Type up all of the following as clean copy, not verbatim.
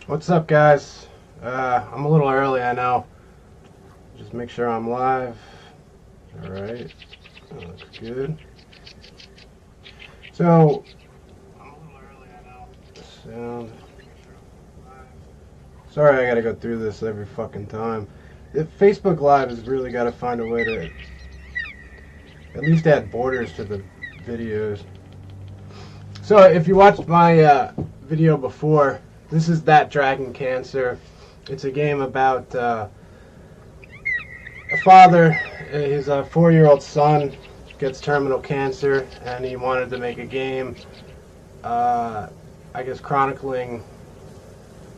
What's up, guys? I'm a little early, I know. Just make sure I'm live. Alright. That looks good. So, I'm a little early, I know. Sound. Sorry I gotta go through this every fucking time. Facebook Live has really got to find a way to at least add borders to the videos. So, if you watched my video before, this is That Dragon Cancer. It's a game about a father. His 4-year-old son gets terminal cancer, and he wanted to make a game, I guess, chronicling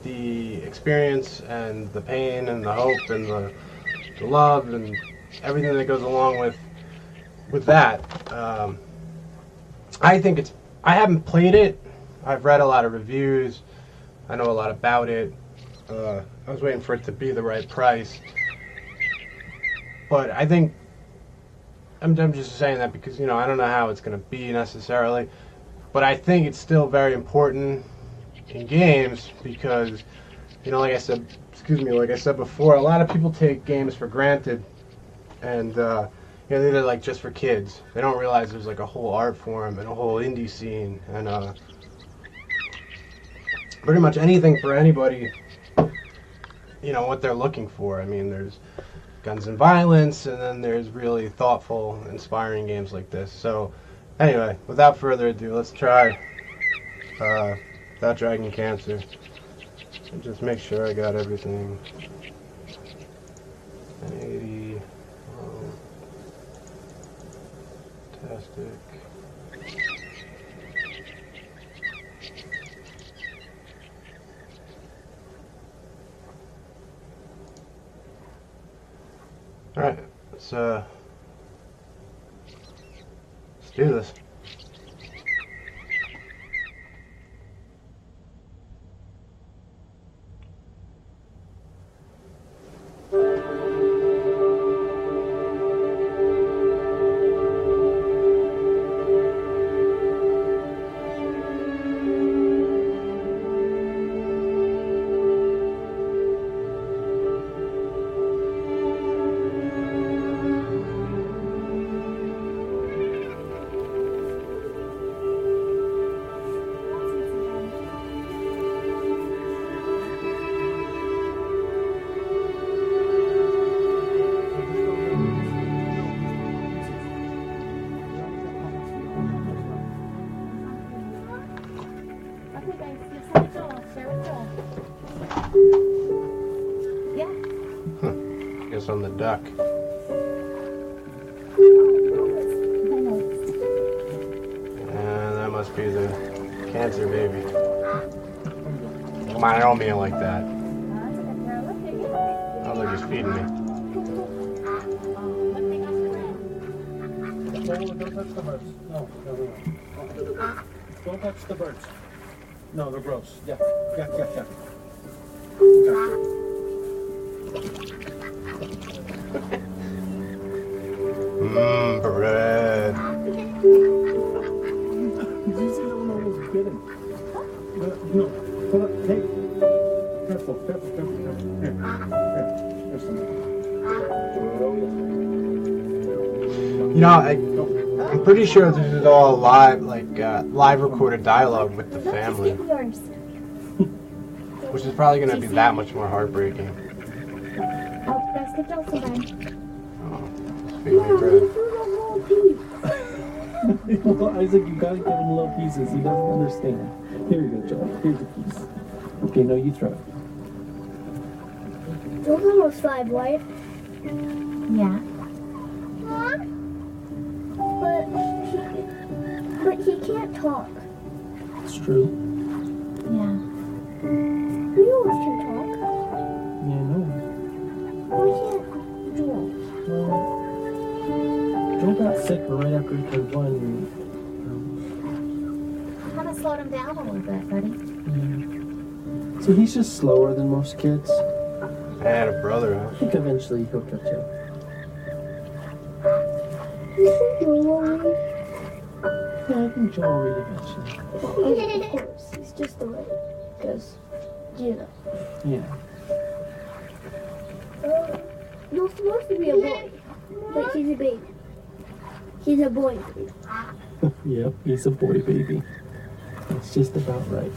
the experience and the pain and the hope and the love and everything that goes along with that. I think it's. I haven't played it. I've read a lot of reviews. I know a lot about it. I was waiting for it to be the right price. But I think, I'm just saying that because, I don't know how it's going to be necessarily. But I think it's still very important in games because, like I said before, a lot of people take games for granted. And, they're like just for kids. They don't realize there's like a whole art form and a whole indie scene. And, pretty much anything for anybody, what they're looking for. I mean, there's guns and violence, and then there's really thoughtful, inspiring games like this. So, anyway, without further ado, let's try That Dragon Cancer. And just make sure I got everything. 1080. Oh, fantastic. Alright, let's do this. Guess I'm the duck. And that must be the cancer baby. Come on, I don't mean it like that. Oh, they're just feeding me. Don't touch the birds. No. Don't touch the birds. No, they're gross. Yeah. Okay. Bread. Did you see the one that was bitten? No. Hold on. Hey. Careful. Here. Here's some. I'm pretty sure this is all live, live recorded dialogue with the family. Which is probably going to be that much more heartbreaking. Oh, baby bread. Well, Isaac, you gotta give him little pieces. He doesn't understand. Here you go, Joe. Here's a piece. Okay, no, you throw it. Joe's almost 5, right? Yeah. But he can't talk. It's true. Yeah. We always can talk. Yeah, I know. Why can't Joel? Well, Joe got sick right after he turned 1. Kind of slowed him down a little bit, buddy. Yeah. So he's just slower than most kids. I had a brother, huh? I think eventually he'll catch up. Yeah, I think Joe will read eventually. Of course, he's just the way. Because Juno. Yeah. Not supposed to be a boy, but he's a baby. He's a boy baby. Yep, he's a boy baby. That's just about right.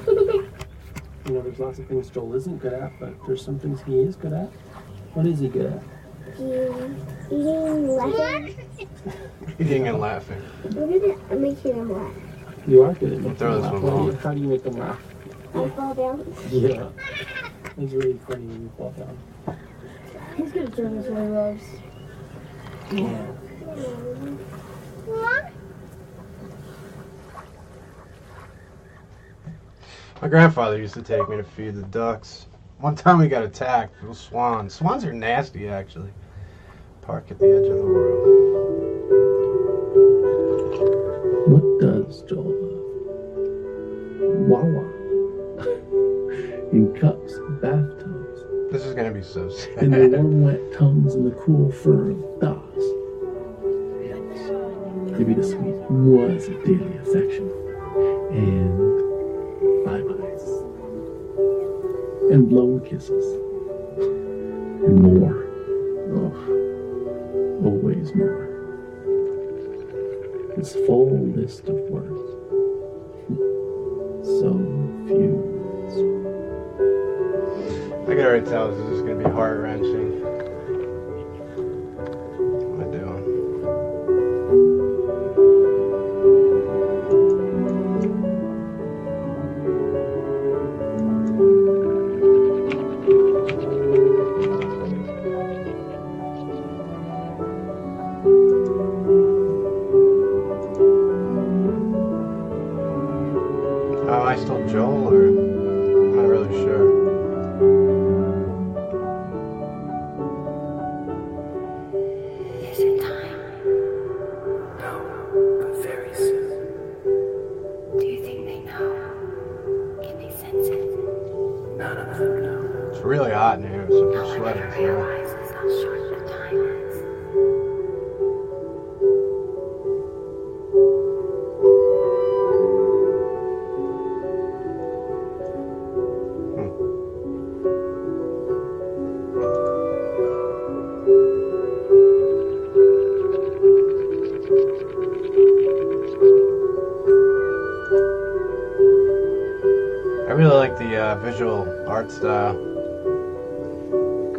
You know, there's lots of things Joel isn't good at, but there's some things he is good at. What is he good at? Eating, laughing. Eating and laughing. I'm good at making him laugh. You are good at making Throw him this laugh. one on. How do you make them laugh? I fall down. Yeah. It's really funny when you fall down. He's gonna turn this way, loves. Yeah. My grandfather used to take me to feed the ducks. One time we got attacked with swans. Swans are nasty, actually. Park at the edge of the world. What does Joel love? Wawa. In cups, bathtubs, This is gonna be so sad. and the warm, wet tongues and the cool fur of dogs. Yes. Maybe the sweet was of daily affection. And bye-byes. And blown kisses. And more. Oh, always more. His full list of words. So few words. I can already tell this is gonna be heart-wrenching. What am I doing? Am I still Joel, or I'm not really sure. Is it time? No, but very soon. Do you think they know? Can they sense it? None of them know. It's really hot in here, so No I'm one sweating. ever So. realizes how short the time is. I really like the visual art style.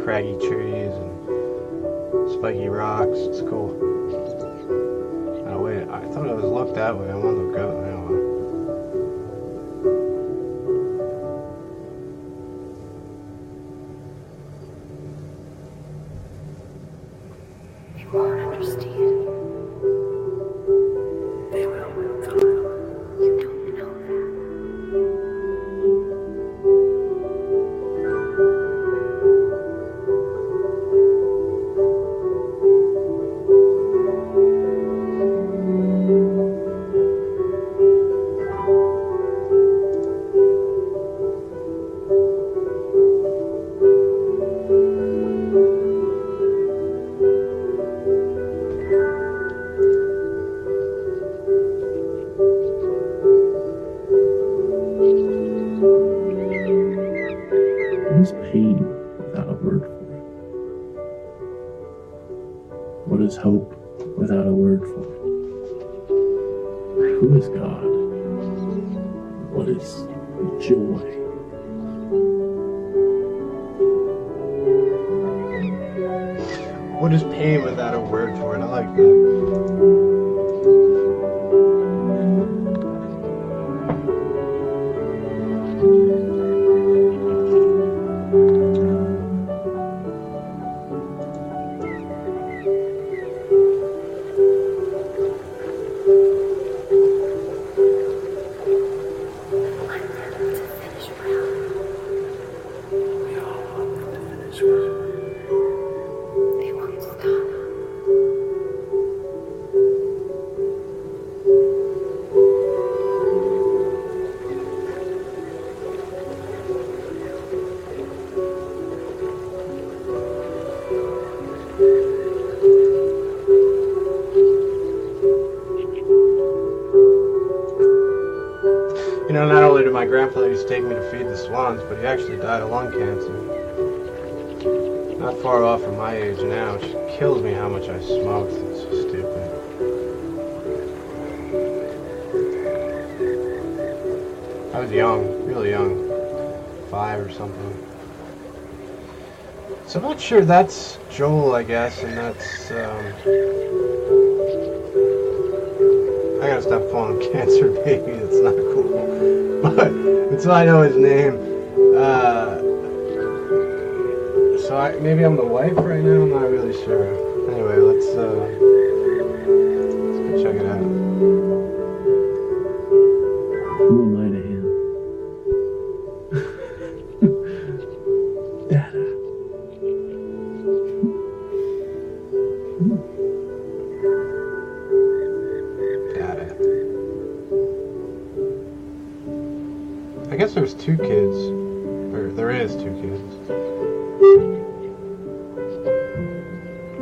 Craggy trees and spiky rocks. It's cool. Oh wait, I thought it was looked that way. I want to look out now. They won't understand. They will with time. You don't know that. What is pain without a word for it? What is hope without a word for it? Who is God? What is joy? What is pain without a word for it? I like that. I want them to finish well. We all want them to finish well. They won't stop. You know, not only did my grandfather used to take me to feed the swans, but he actually died of lung cancer. Not far off from my age now, which kills me how much I smoked. It's so stupid. I was young, really young. 5 or something. So I'm not sure that's Joel, I guess, and that's, I gotta stop calling him Cancer Baby, that's not cool. But, until I know his name, so maybe I'm the wife right now, I'm not really sure. Anyway, let's go check it out. Who am I to him? Dada. I guess there's 2 kids, or there is 2 kids.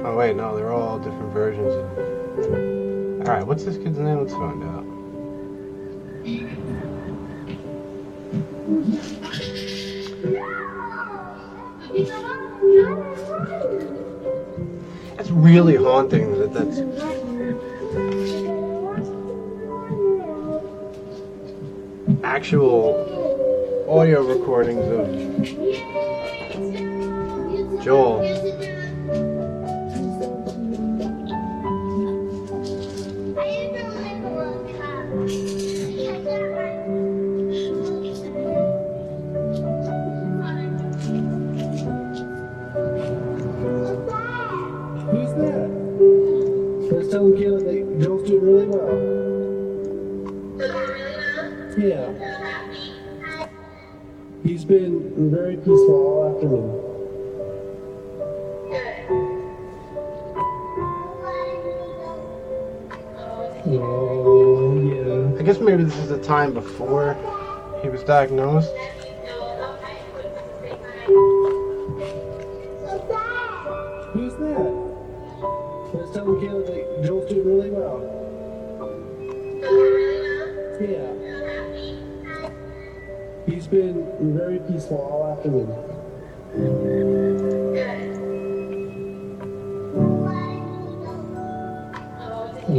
Oh wait, no, they're all different versions of... Alright, what's this kid's name? Let's find out. That's really haunting that's... actual audio recordings of Joel. Who's that? Let's tell the kid that Joel's doing really well. Yeah. He's been very peaceful all afternoon. Oh, yeah. I guess maybe this is the time before he was diagnosed. Who's that? Let's tell the kid that Joel's doing really well. Yeah. He's been very peaceful all afternoon. Oh, yeah.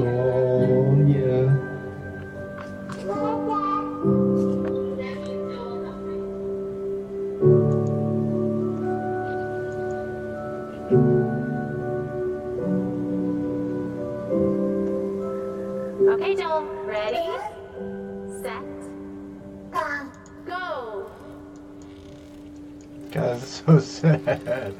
Okay, Joel. Ready? Set. Go. God, that's so sad.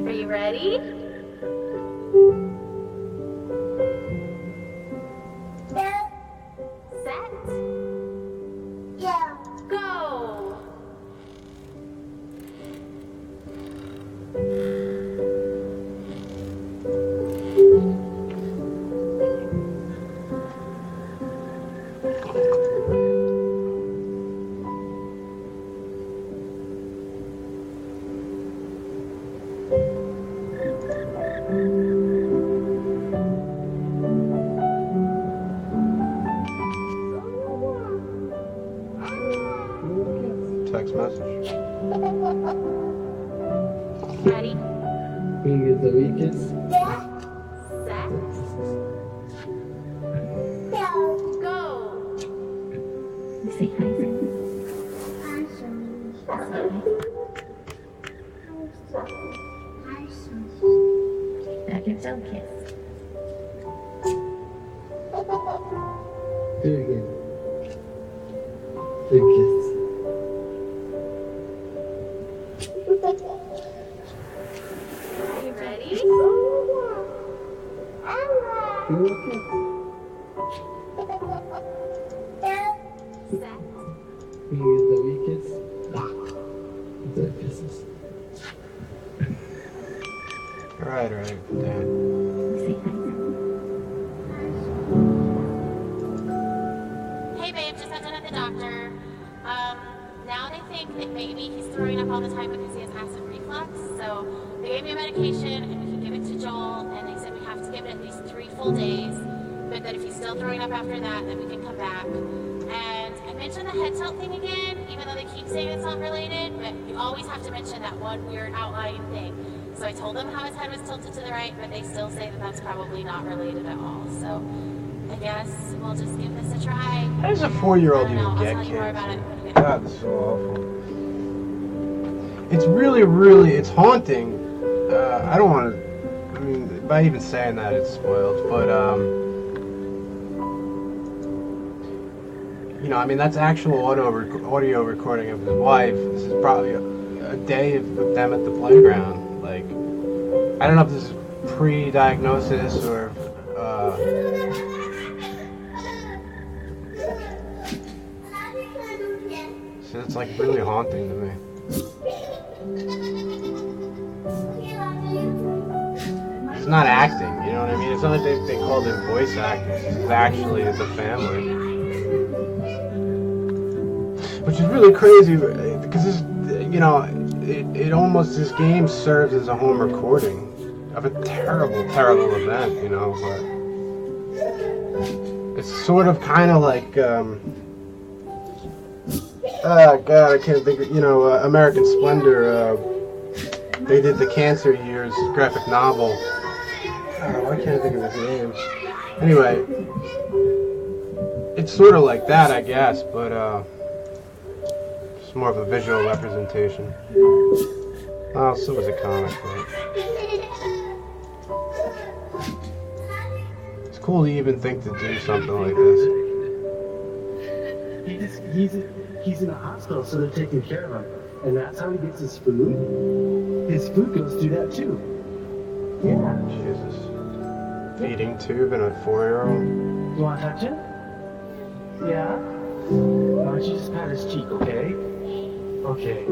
Are you ready? Set. Go. Text message. Ready? Can you give the weakest? Set. Go. Say hi, Sam. Now give Joe a kiss. Do it again. Big kiss. Are you ready? Give her a kiss. Set. Can you get the weakest? The kisses. Alright, Dad. Say hi, Sam. Hey babe, just got done at the doctor. Now they think that maybe he's throwing up all the time because he has acid reflux, so they gave me a medication, and we can give it to Joel, and they said we have to give it at least 3 full days, but that if he's still throwing up after that, then we can come back. And I mentioned the head tilt thing again, even though they keep saying it's not related, but you always have to mention that one weird outlying thing. So I told them how his head was tilted to the right, but they still say that that's probably not related at all. So I guess we'll just give this a try. How does a 4-year-old I don't know, even get I'll tell you more about it cancer? when we get God, this is so awful. It's really, really, it's haunting. I don't want to, I mean, by even saying that, it's spoiled, but, you know, I mean, that's actual audio recording of his wife. This is probably a day with them at the playground. Like, I don't know if this is pre-diagnosis or, so it's like really haunting to me. He's not acting, you know what I mean? It's not like they called him voice actors. It's actually the family. Which is really crazy because this, you know, it almost, this game serves as a home recording of a terrible, terrible event, you know, but it's sort of kind of like, oh God, I can't think of, you know, American Splendor, they did the Cancer Years graphic novel. Why can't I think of his name? Anyway, it's sort of like that, I guess, but it's more of a visual representation. Oh, so was a comic book. It's cool to even think to do something like this. He's in a hospital, so they're taking care of him. And that's how he gets his food? His food goes through that too. Yeah. Jesus. Feeding tube and a 4-year-old. You want to touch it? Yeah? Why don't you just pat his cheek, okay? Okay.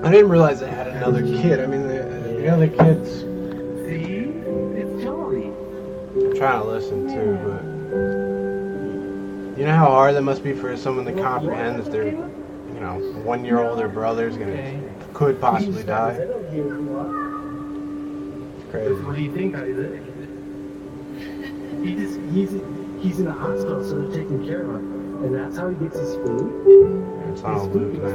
I didn't realize they had another kid. I mean, the other kids. See? It's Joey. I'm trying to listen too, but you know how hard that must be for someone to comprehend that their, you know, 1-year-old or brother's could possibly die. It's crazy. What do you think, Isaac? He's in a hospital, so they're taking care of him. And that's how he gets his food? It's on a loop now.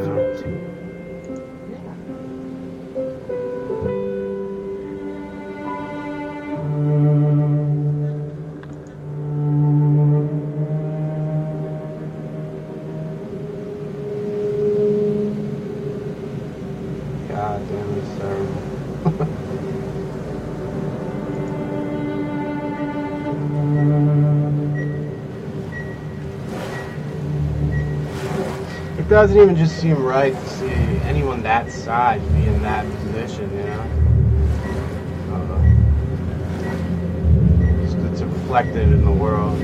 God damn, it's terrible. It doesn't even just seem right to see anyone that size be in that position, you know? It's reflected in the world.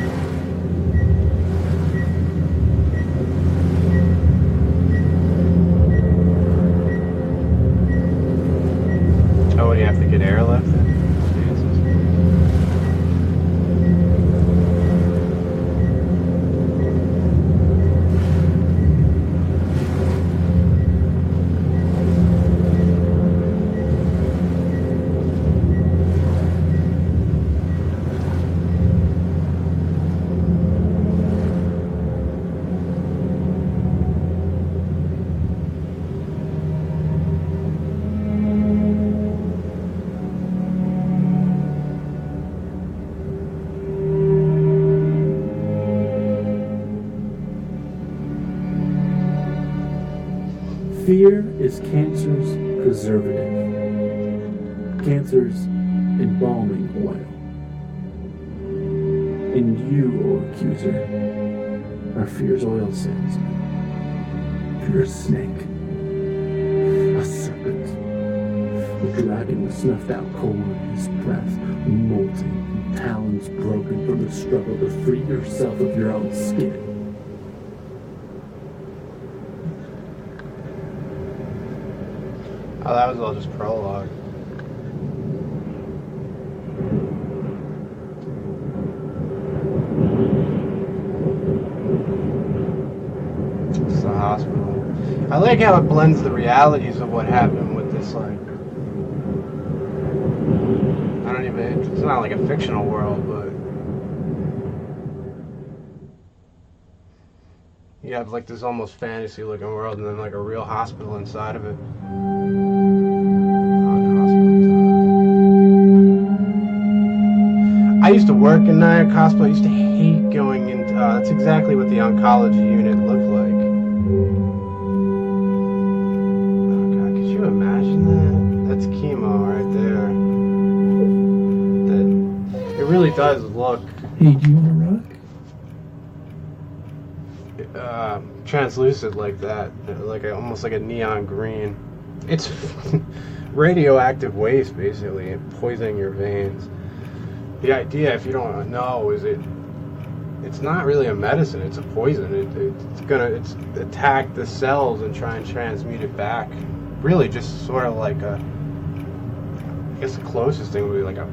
Oh, would you have to get airlifted? Jesus. Fear is cancer's preservative. Cancer's embalming oil. And you, O accuser, are fear's oil salesman. You're a snake. A serpent. A dragon with snuffed out coal in his breath, molting, and talons broken from the struggle to free yourself of your own skin. Oh, that was all just prologue. It's the hospital. I like how it blends the realities of what happened with It's like, I don't even, it's not like a fictional world, but you have like this almost fantasy looking world and then like a real hospital inside of it. I used to work in Nyack Hospital. I used to hate going into, that's exactly what the oncology unit looked like. Oh God, could you imagine that? That's chemo right there. That, it really does look Hey, do you want to rock? translucent like that, like almost like a neon green. It's radioactive waste basically, poisoning your veins. The idea, if you don't know, is it's not really a medicine, it's a poison. It's attack the cells and try and transmute it back. Really just sort of like I guess the closest thing would be like a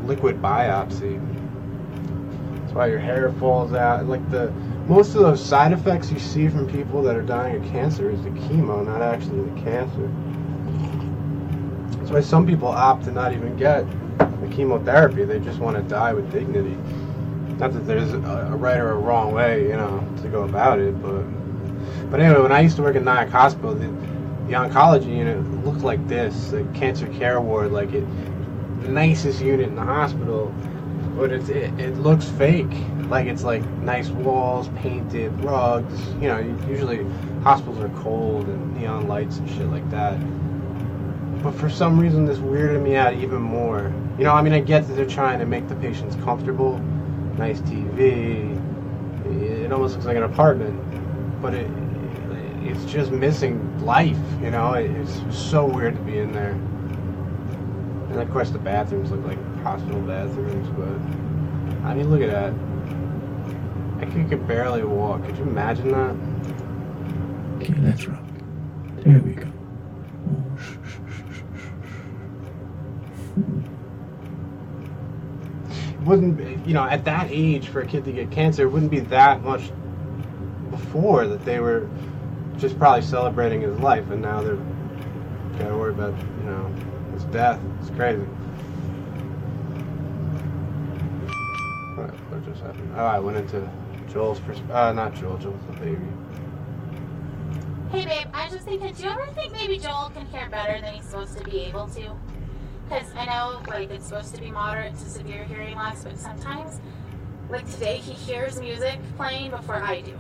liquid biopsy. That's why your hair falls out. Like most of those side effects you see from people that are dying of cancer is the chemo, not actually the cancer. That's why some people opt to not even get the chemotherapy. They just want to die with dignity. Not that there's a right or a wrong way, to go about it, but anyway, when I used to work in Nyack Hospital, the oncology unit looked like this, the cancer care ward, like the nicest unit in the hospital, but it looks fake. Like it's like nice walls, painted rugs. Usually hospitals are cold and neon lights and shit like that. But for some reason, this weirded me out even more. I get that they're trying to make the patients comfortable. Nice TV. It almost looks like an apartment. But it's just missing life, It's so weird to be in there. And of course, the bathrooms look like hospital bathrooms, but look at that. I could barely walk. Could you imagine that? Okay, let's rock. There we go. It wouldn't, at that age for a kid to get cancer, it wouldn't be that much before that they were just probably celebrating his life, and now they're gotta worry about, his death. It's crazy. What just happened? Oh, I went into Joel's not Joel's the baby. Hey babe, I was just thinking, do you ever think maybe Joel can hear better than he's supposed to be able to? Because I know, it's supposed to be moderate to severe hearing loss, but sometimes, today, he hears music playing before I do.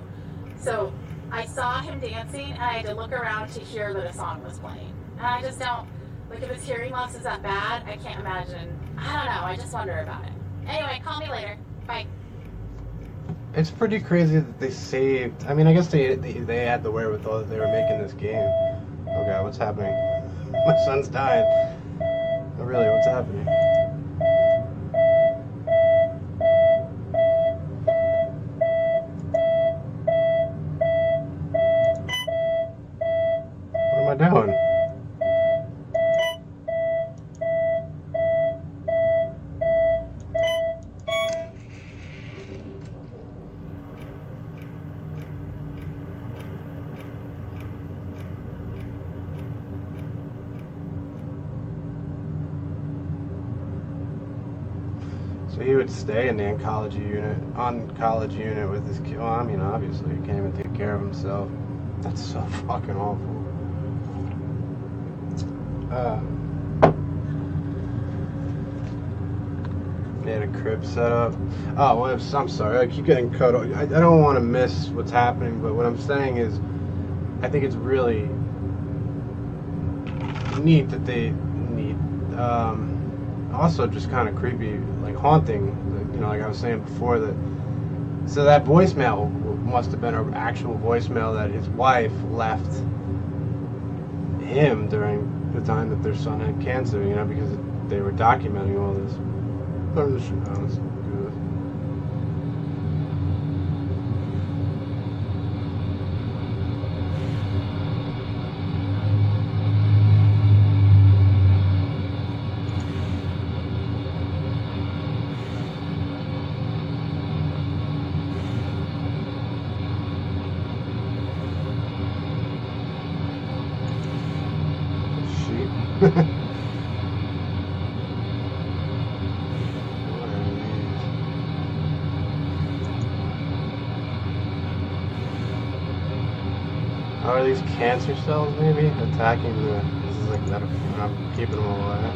So I saw him dancing, and I had to look around to hear that a song was playing. And I just don't, if his hearing loss is that bad, I can't imagine. I don't know, I just wonder about it. Anyway, call me later. Bye. It's pretty crazy that they saved. I guess they had the wherewithal that they were making this game. Oh God, what's happening? My son's dying. Oh, really, what's happening? What am I doing? So he would stay in the oncology unit with his kid. Well, obviously, he can't even take care of himself. That's so fucking awful. They had a crib set up. Oh, well, I'm sorry. I keep getting cut off. I don't want to miss what's happening, but what I'm saying is, I think it's really neat that they need. Also, just kind of creepy, haunting. Like I was saying before, so that voicemail must have been an actual voicemail that his wife left him during the time that their son had cancer. Because they were documenting all this. Turn this shit down. Let's do this. Sheep. Are these cancer cells maybe attacking the? This is like that. I'm keeping them away.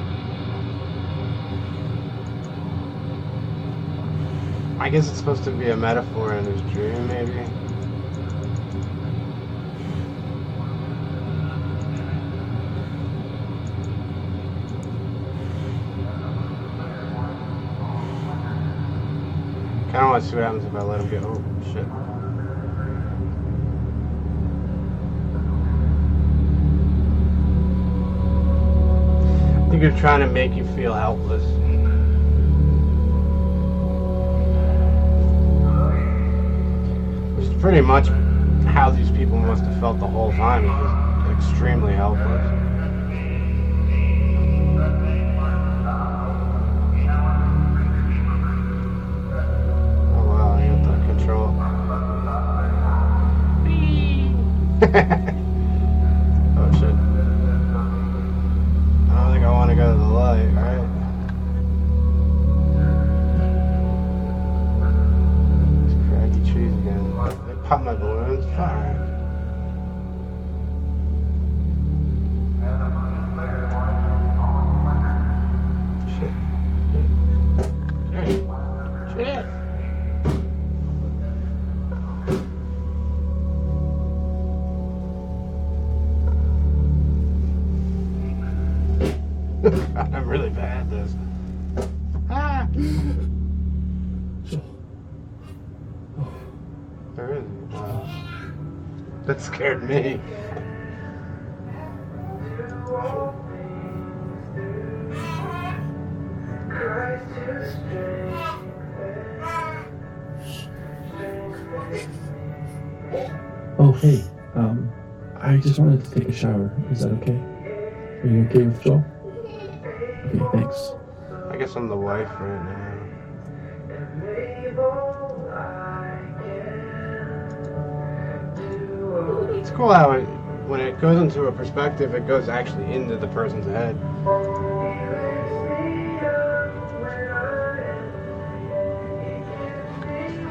I guess it's supposed to be a metaphor in his dream, maybe. Kind of want to see what happens if I let him get. Oh shit. I think they're trying to make you feel helpless. Which is pretty much how these people must have felt the whole time. Just extremely helpless. Oh wow, I got that control. Oh shit. I don't think I want to go to the light, right? These craggy trees again. They pop my balloons? Alright. Shit. Shit. God, I'm really bad at this. Ah! Where is he? That scared me. Oh, hey. I just wanted to take a shower. Is that okay? Are you okay with Joel? Okay, thanks. I guess I'm the wife right now. It's cool how when it goes into a perspective, it goes actually into the person's head.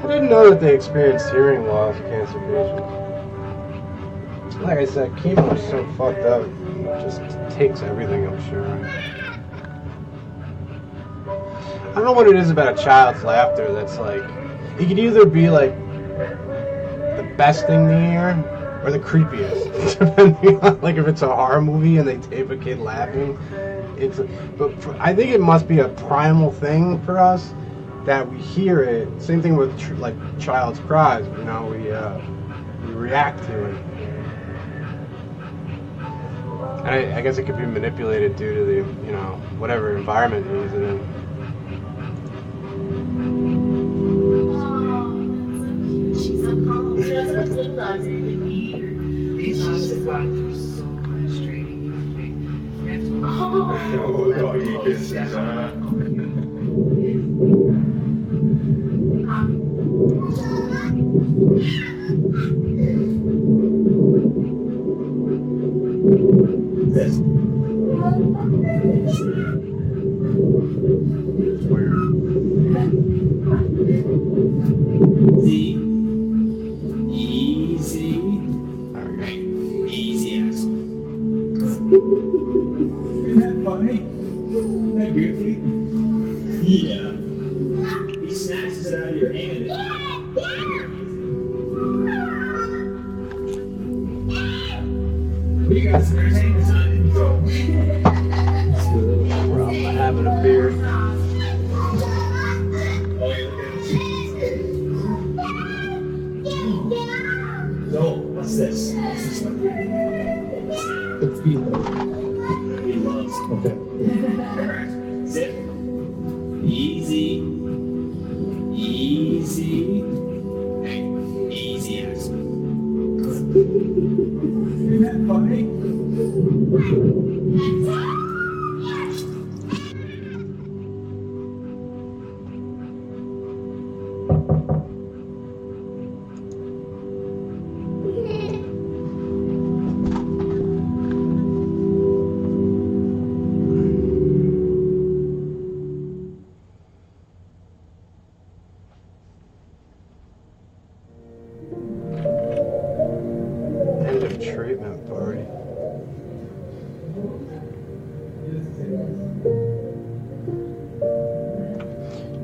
I didn't know that they experienced hearing loss, cancer patients. Like I said, chemo is so fucked up. It just takes everything, I'm sure. I don't know what it is about a child's laughter that's like, it could either be like the best thing to hear or the creepiest, depending on, like, if it's a horror movie and they tape a kid laughing. I think it must be a primal thing for us that we hear it. Same thing with like child's cries. You know, we react to it. And I guess it could be manipulated due to the, you know, whatever environment he's in. I'm having a beer. No, what's this? It's Below. Okay. Zip. Easy. Easy. Hey, easy ass. Isn't that funny?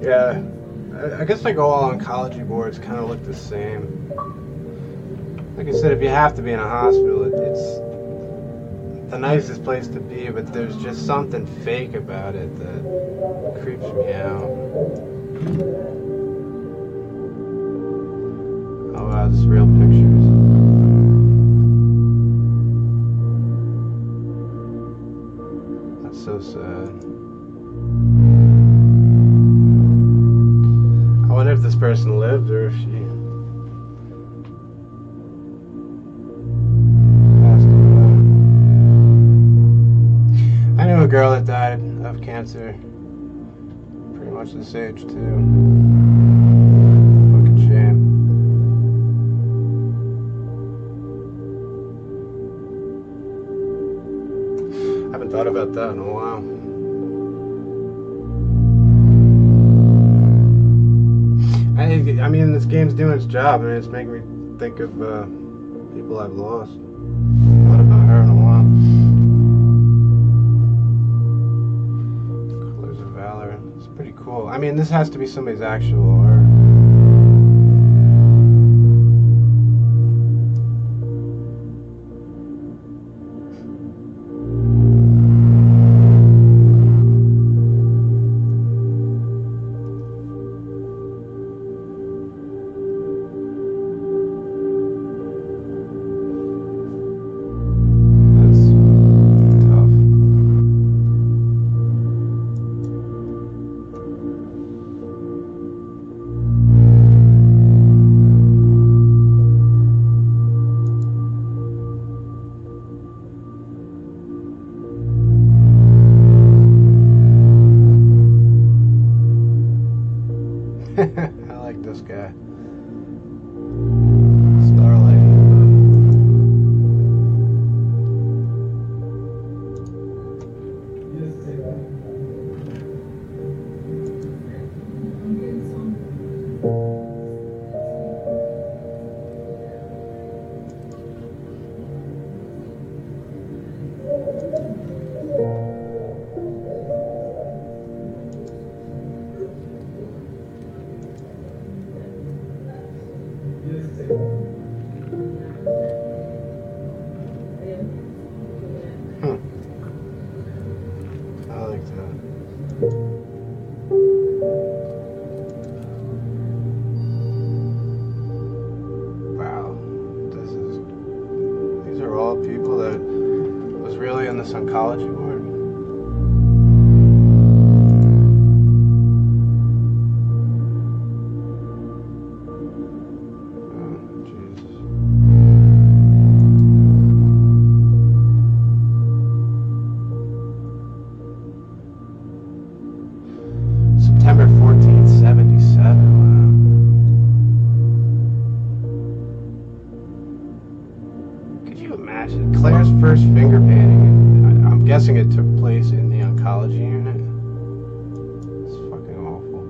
Yeah, I guess like all oncology boards kind of look the same. Like I said, if you have to be in a hospital, it's the nicest place to be, but there's just something fake about it that creeps me out. Oh wow, this is real pictures. That's so sad. I wonder if this person lived or if she passed away. I knew a girl that died of cancer pretty much this age too. Fucking shame. I haven't thought about that in a while. I mean, this game's doing its job, and it's making me think of people I've lost. Thought about her in a while. Colors of Valor. It's pretty cool. I mean, this has to be somebody's actual art. I like this guy. Starlight. I like that. Wow. These are all people that was really in this oncology ward. Oh, Jesus. September 14th, 77. Wow. Could you imagine Claire's first finger painting? I'm guessing it took place in the oncology unit. It's fucking awful.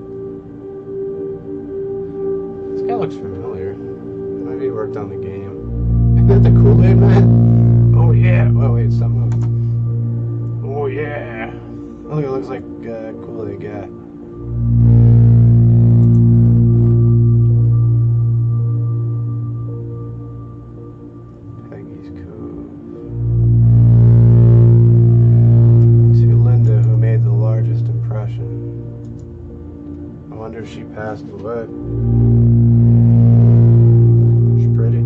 This guy looks familiar. Maybe he worked on the game. Isn't that the Kool-Aid Man? Oh yeah. Oh wait, something. Oh yeah. I think it looks like Kool-Aid guy. Peggy's Cove. To Linda, who made the largest impression. I wonder if she passed away. She's pretty.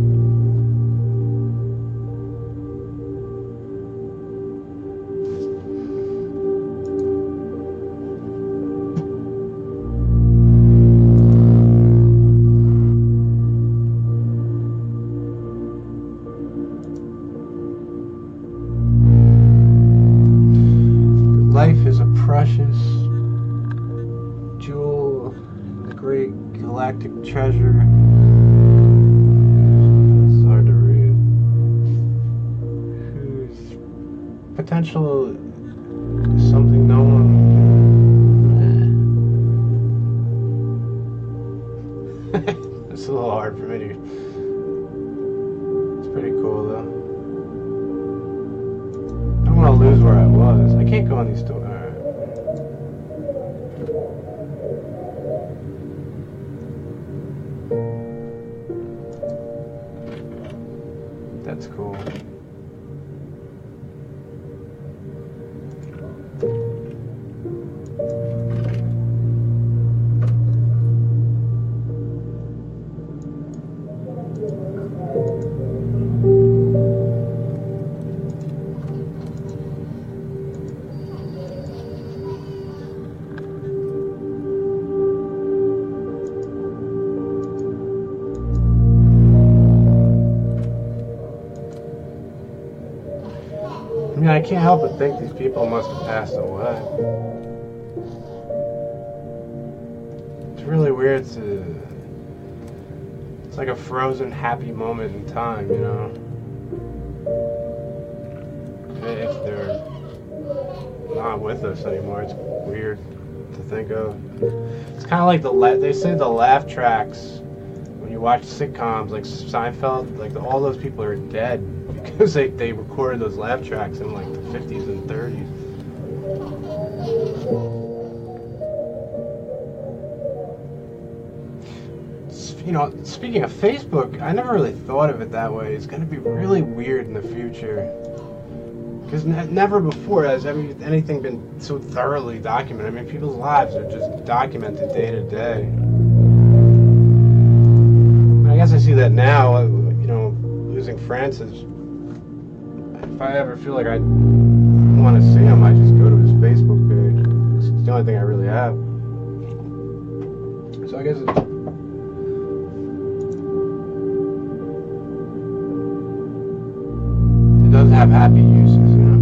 Life is a precious jewel, a great galactic treasure. It's hard to read. Whose potential is something no one. It's a little hard for me to. It's pretty cool though. I don't want to lose where I was. I can't go on these doors. Alright. can't help but think these people must have passed away. It's really weird to... It's like a frozen happy moment in time, you know? If they're not with us anymore, it's weird to think of. It's kind of like they say the laugh tracks when you watch sitcoms like Seinfeld, like all those people are dead because they recorded those laugh tracks in like the 50s and 30s. You know, speaking of Facebook, I never really thought of it that way. It's going to be really weird in the future. Because never before has anything been so thoroughly documented. I mean, people's lives are just documented day to day. I guess I see that now, you know, losing Francis. If I ever feel like I want to see him, I just go to his Facebook page. It's the only thing I really have. So I guess it does have happy uses, you know.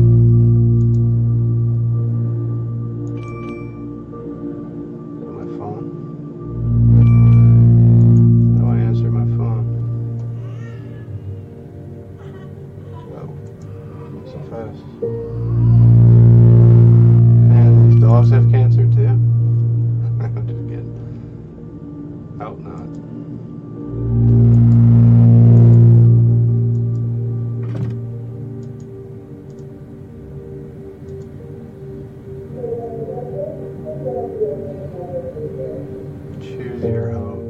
My phone. How do I answer my phone? Oh, so fast. And these dogs have cancer too. I'm just kidding. Hope not. Choose your hope.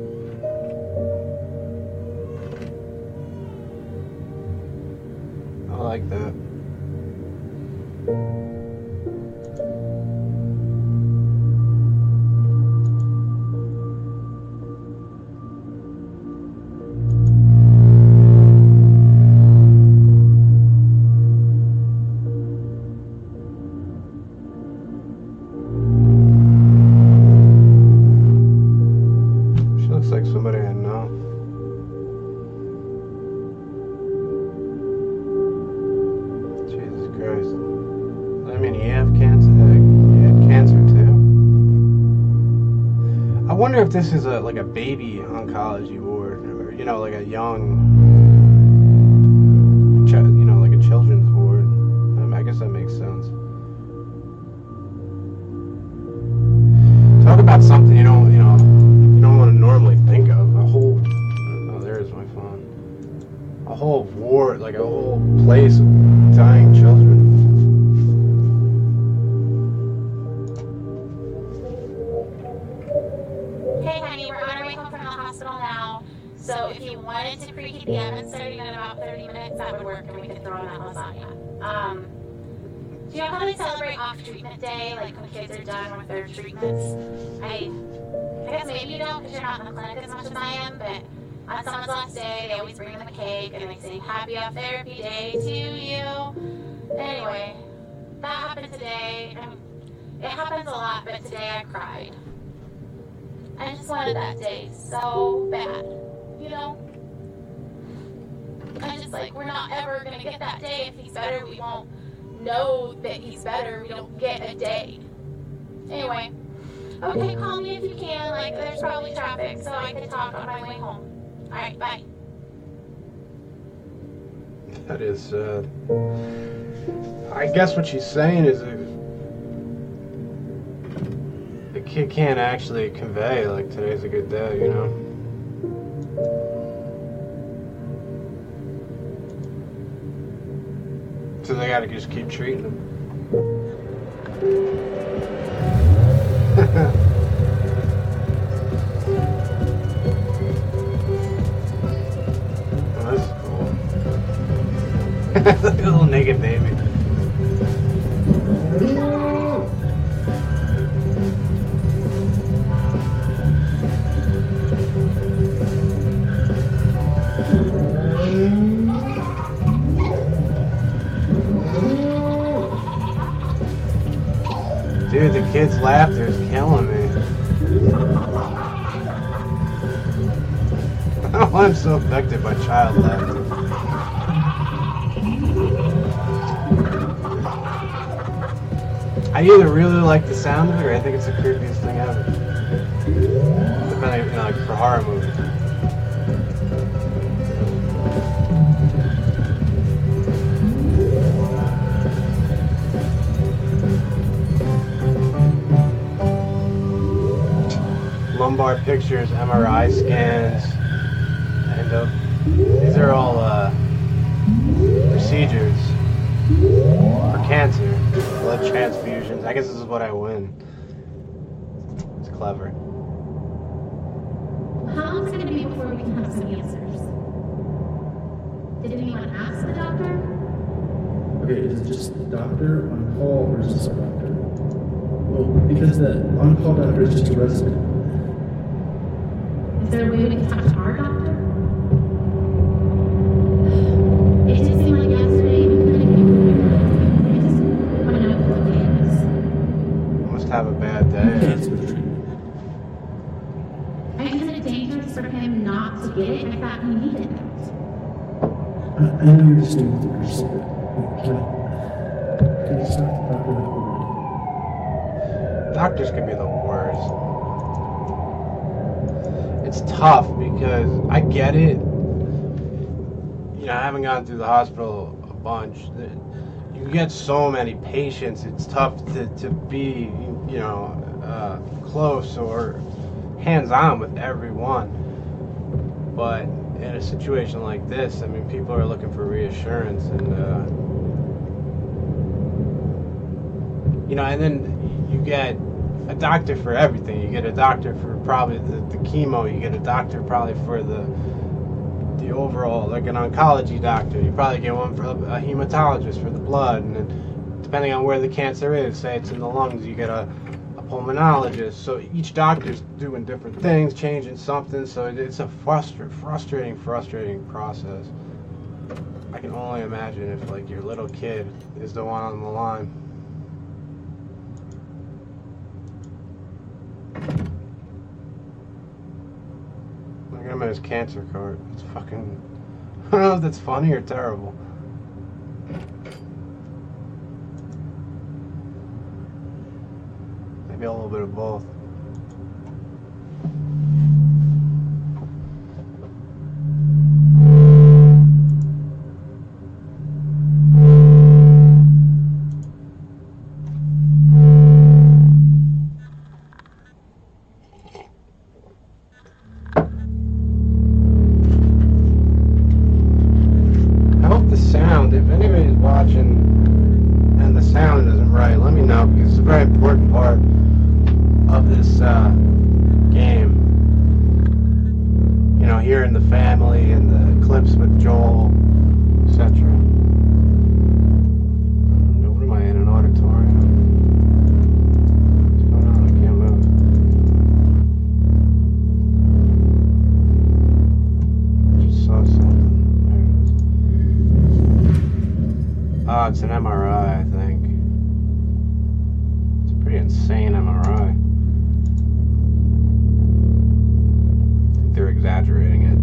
I like that. Like somebody I know. Jesus Christ. I mean, you have cancer. You had cancer too. I wonder if this is like a baby oncology ward, or you know, like a young, you know, like a children's ward. I guess that makes sense. Talk about something you don't want to normally think of. A whole, oh, there's my phone. A whole ward, like a whole place of dying children. Hey honey, we're on our way home from the hospital now. So if you wanted to preheat the oven starting in about 30 minutes, that would work and we could throw in that lasagna. Do you know how they celebrate off-treatment day, like when kids are done with their treatments? I guess maybe you don't because you're not in the clinic as much as I am, but on someone's last day, they always bring them a cake and they sing happy off therapy day to you. Anyway, that happened today. It happens a lot, but today I cried. I just wanted that day so bad, you know? I just like, we're not ever going to get that day. If he's better, we won't know that he's better. We don't get a day. Anyway. Okay, call me if you can. Like, there's probably traffic, so I can talk on my way home. Alright, bye. That is sad. I guess what she's saying is the kid can't actually convey, like, today's a good day, you know? So they gotta just keep treating him. Oh, this is cool. It's like a little naked baby. Dude, the kid's laughter is killing me. Oh, I'm so affected by child laughter. I either really like the sound of it or I think it's the creepiest thing ever. Depending, you know, like for horror movies. Lumbar pictures, MRI scans, and these are all procedures for cancer, blood transfusions. I guess this is what I win. It's clever. How long is it going to be before we can have some answers? Did anyone ask the doctor? Okay, is it just the doctor on call or is this our doctor? Well, because the on-call doctor is just a resident. Is there a way we can talk to our doctor? It did seem like yesterday we couldn't get I just want to know what the day is. Must have a bad day. Cancel the treatment. I mean, isn't it dangerous for him not to get it? I thought he needed it. I know you're just doing what you're saying. Can you start the doctor that already? Doctors can be the worst. It's tough because I get it. You know, I haven't gone through the hospital a bunch. You get so many patients. It's tough to be, you know, close or hands-on with everyone. But in a situation like this, I mean, people are looking for reassurance, and you know, and then you get a doctor for everything. You get a doctor for probably the chemo. You get a doctor probably for the overall, like an oncology doctor. You probably get one for a hematologist for the blood, and then depending on where the cancer is, say it's in the lungs, you get a pulmonologist. So each doctor's doing different things, changing something. So it's a frustrating process. I can only imagine if like your little kid is the one on the line. Look at him at his cancer card. It's fucking... I don't know if that's funny or terrible. Maybe a little bit of both. If anybody's watching and the sound isn't right, let me know, because it's a very important part of this game. You know, hearing the family and the clips with Joel, etc. What am I in, an auditorium? What's going on? I can't move. Just saw something. Oh, it's an MRI, I think. It's a pretty insane MRI. I think they're exaggerating it.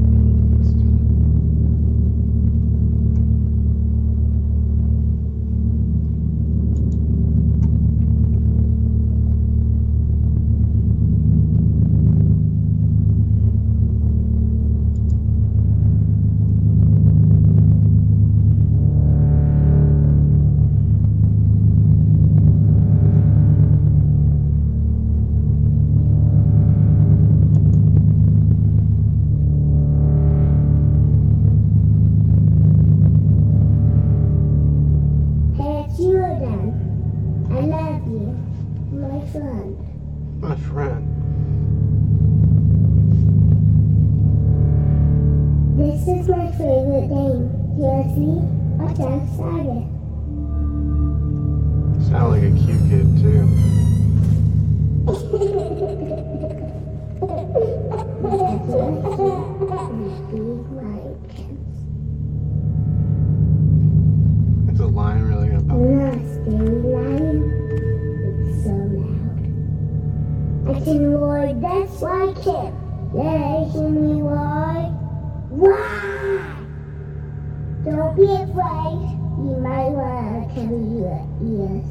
I love you, my friend. My friend. This is my favorite game. Here's me, I'm so excited. Sound like a cute kid, too. Is the line really gonna pop? It's so loud. I can roar, that's why I can't. Yeah, can we roar? Why? Don't be afraid. You might want to cover your ears.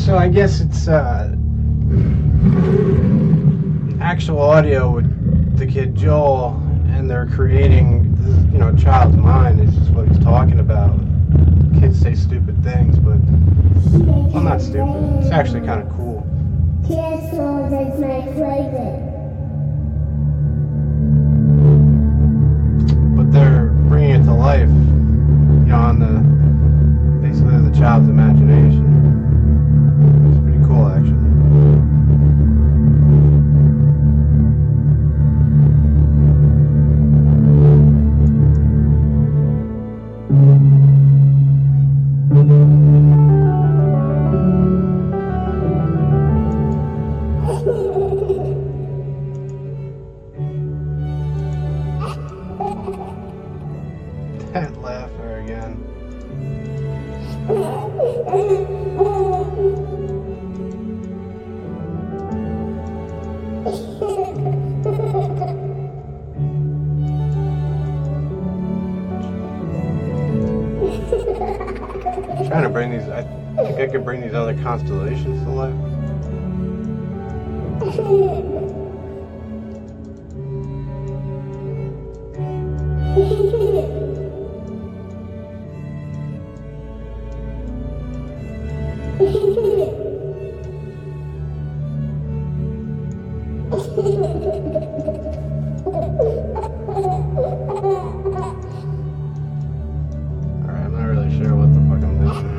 So I guess it's actual audio with the kid Joel, and they're creating, child's mind is just what he's talking about. Kids say stupid things, but well, not stupid. It's actually kind of cool. Transforms is my favorite. But they're bringing it to life, on basically the child's imagination. It's pretty cool, actually. That laugher again. I'm trying to bring these. I think I could bring these other constellations to life. Alright, I'm not really sure what the fuck I'm doing.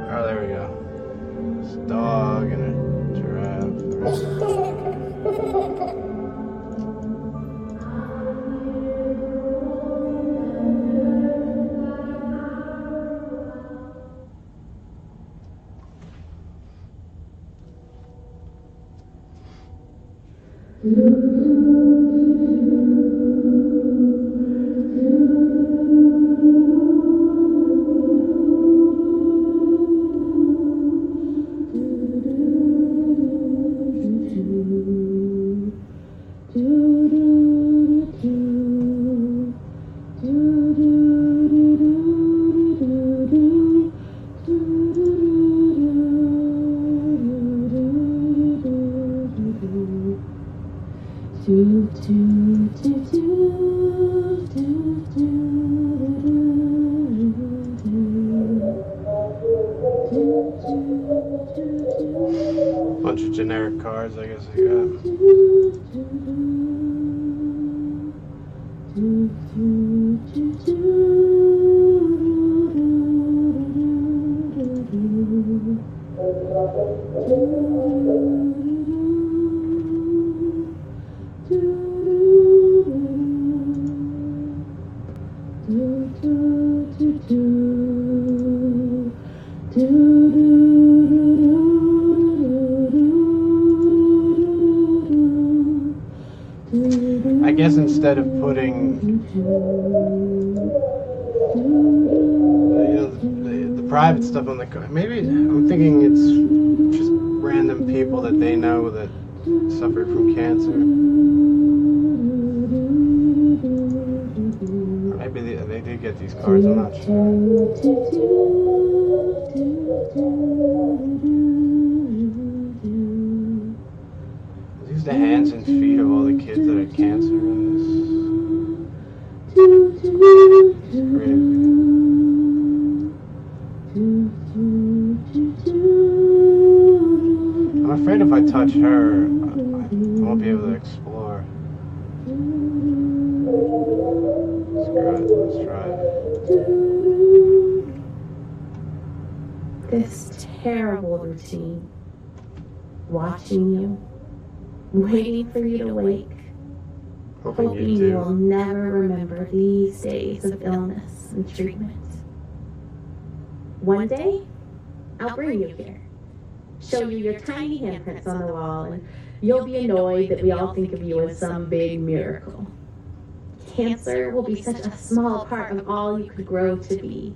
Oh, there we go. It's a dog and a giraffe. Bunch of generic cards, I guess I got. I guess instead of putting the private stuff on the card, maybe I'm thinking it's just random people that they know that suffered from cancer. Or maybe they did get these cards, I'm not sure. Are these the hands and feet of all the kids that had cancer in this? It's crazy. I'm afraid if I touch her, I won't be able to explore. Screw it, let's try it. This terrible routine. Watching you. Waiting for you to wake. Hoping Hoping you you will do. never remember these days of illness and treatment. One day, I'll bring you here. Show you your tiny handprints on the wall, and you'll be annoyed that we all think of you as some big miracle. Cancer will be such a small part of all you could grow to be.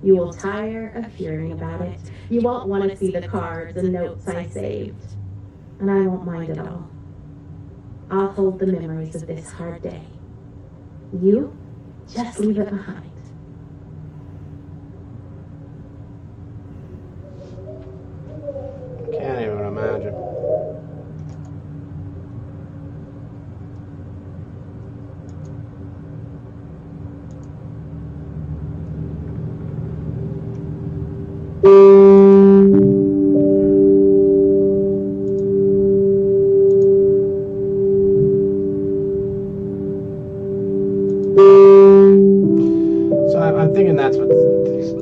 You will tire of hearing about it. You won't want to see the cards and notes I saved. And I won't mind at all. I'll hold the memories of this hard day. You just leave it behind. Can't even imagine. So I'm thinking that's what these.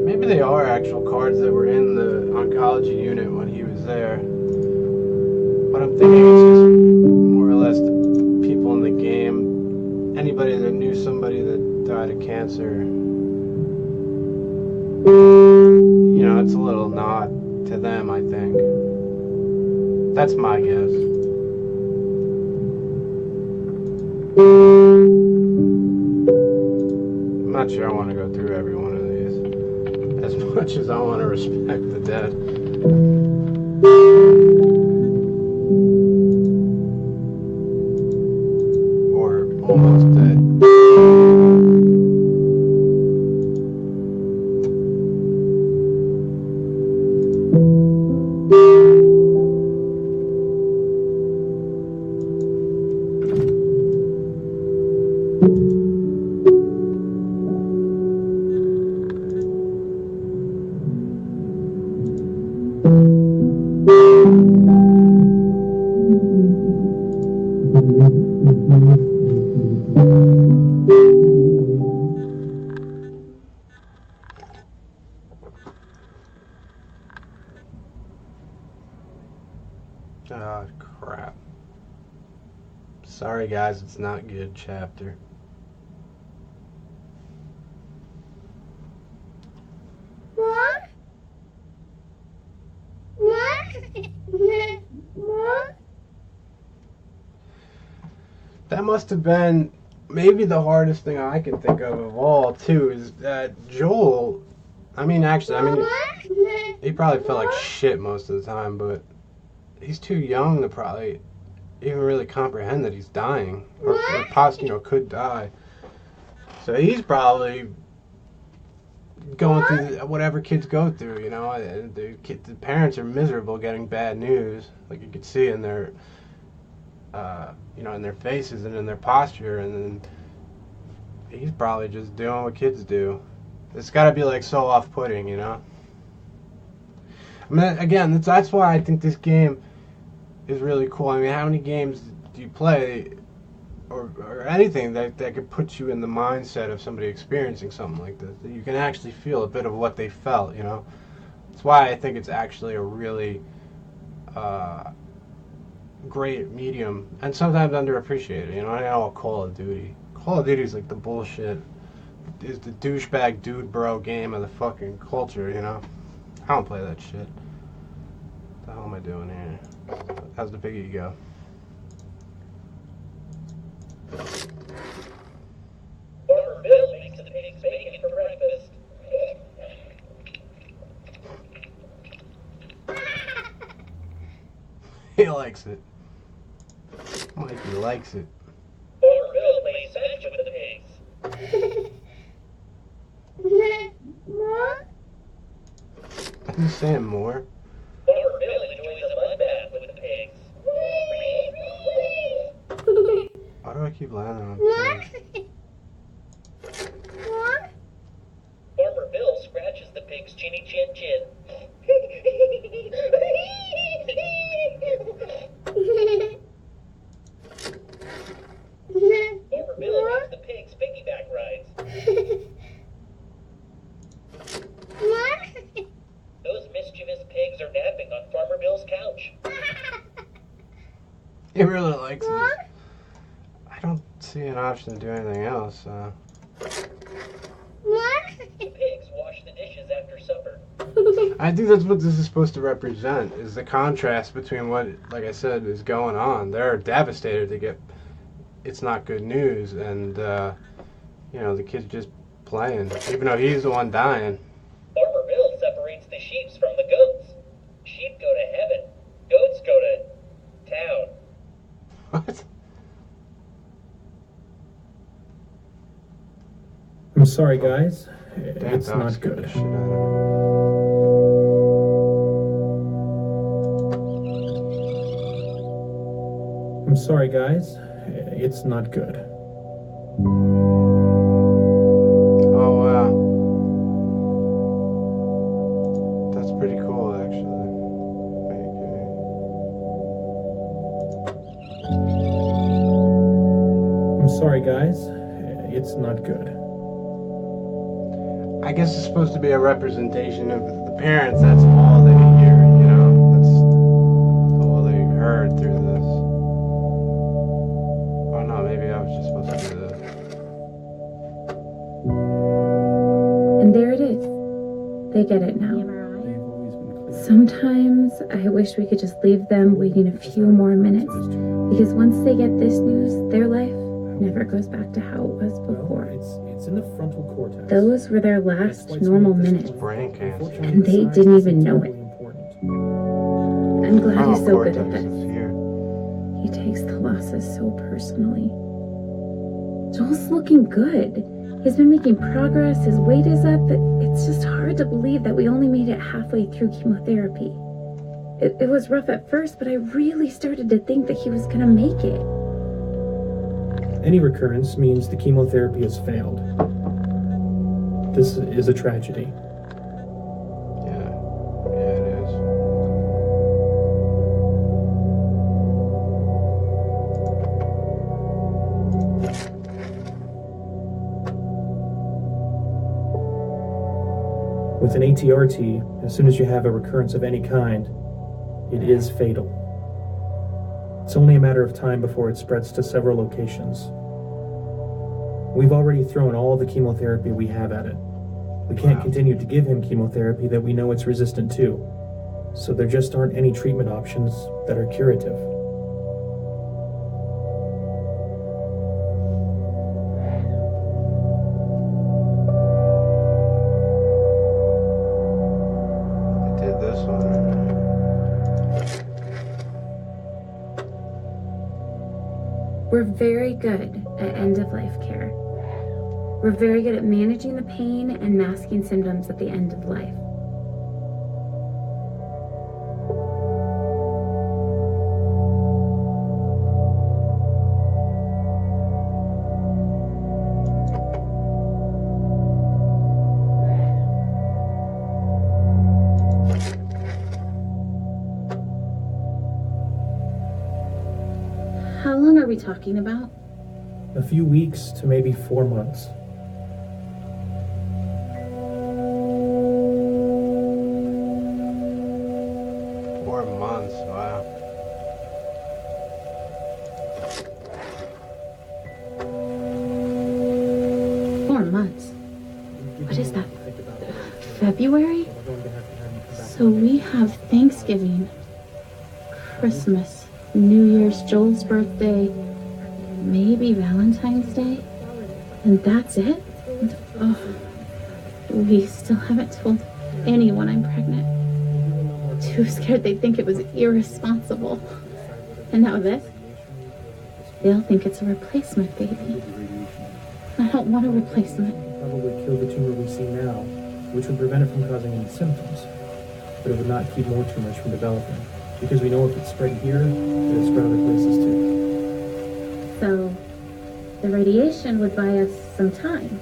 Maybe they are actual cards that were in the oncology unit when he was there. But I'm thinking it's just more or less the people in the game. Anybody that knew somebody that died of cancer. You know, it's a little nod to them, I think. That's my guess. I'm not sure I want to go through every one of these. As much as I want to respect the dead. Or almost dead. Oh, crap. Sorry, guys, it's not good chapter. What? That must have been maybe the hardest thing I can think of all, too, is that Joel, he probably felt like shit most of the time, but he's too young to probably even really comprehend that he's dying, or possibly, could die. So he's probably going through whatever kids go through, the parents are miserable getting bad news, like you could see in their, in their faces and in their posture, and then he's probably just doing what kids do. It's got to be like so off-putting, I mean, again, that's why I think this game is really cool. I mean, how many games do you play, or anything that could put you in the mindset of somebody experiencing something like this, that you can actually feel a bit of what they felt, That's why I think it's actually a really great medium, and sometimes underappreciated, I know Call of Duty is like the bullshit, is the douchebag dude bro game of the fucking culture, I don't play that shit. What the hell am I doing here? How's the piggy go? Farmer Bill makes the pig's bacon for breakfast. He likes it. Mikey likes it. Farmer Bill plays fetch with the pigs. I'm just saying more. Farmer Bill enjoys a mud bath with the pigs. Why do I keep landing on pigs? Farmer Bill scratches the pig's chinny chin chin. Farmer Bill gives the pigs piggyback rides. Those mischievous pigs are napping on Farmer Bill's couch. He really likes it. I don't see an option to do anything else. The pigs wash the dishes after supper. I think that's what this is supposed to represent, is the contrast between what, like I said, is going on. They're devastated to get it's not good news, and you know, the kid's just playing, even though he's the one dying. Farmer Bill separates the sheeps from the goats. Sheep go to heaven. Goats go to town. What? I'm sorry, guys. Damn, It's dog not scared the good. shit out of I'm sorry, guys. It's not good. me. Oh wow, that's pretty cool, actually. I'm sorry, guys. It's not good. I guess it's supposed to be a representation of the parents. That's all they hear, you know. That's all they heard through this. Oh no, maybe I was just supposed to do this. And there it is. They get it now. Sometimes I wish we could just leave them waiting a few more minutes, because once they get this news, their life never goes back to how it was before. It's in the frontal cortex. Those were their last normal minutes, Brain cancer. and they didn't even know it. I'm glad he's so good at cortex is this. here. He takes the losses so personally. Joel's looking good. He's been making progress, his weight is up, but it's just hard to believe that we only made it halfway through chemotherapy. It was rough at first, but I really started to think that he was gonna make it. Any recurrence means the chemotherapy has failed. This is a tragedy. Yeah, it is. With an ATRT, as soon as you have a recurrence of any kind, it is fatal. It's only a matter of time before it spreads to several locations. We've already thrown all the chemotherapy we have at it. We can't continue to give him chemotherapy that we know it's resistant to, so there just aren't any treatment options that are curative. I did this one. We're very good at end-of-life care. We're very good at managing the pain and masking symptoms at the end of life. How long are we talking about? A few weeks to maybe 4 months. Wow. 4 months. What is that? February? So we have Thanksgiving, Christmas, New Year's, Joel's birthday, maybe Valentine's Day, and that's it? Oh, we still haven't told anyone I'm pregnant. Too scared they'd think it was irresponsible. And now this? They'll think it's a replacement baby. I don't want a replacement. Probably kill the tumor we see now, which would prevent it from causing any symptoms. But it would not keep more tumors from developing, because we know if it's spread here, it'll spread other places too. So, the radiation would buy us some time.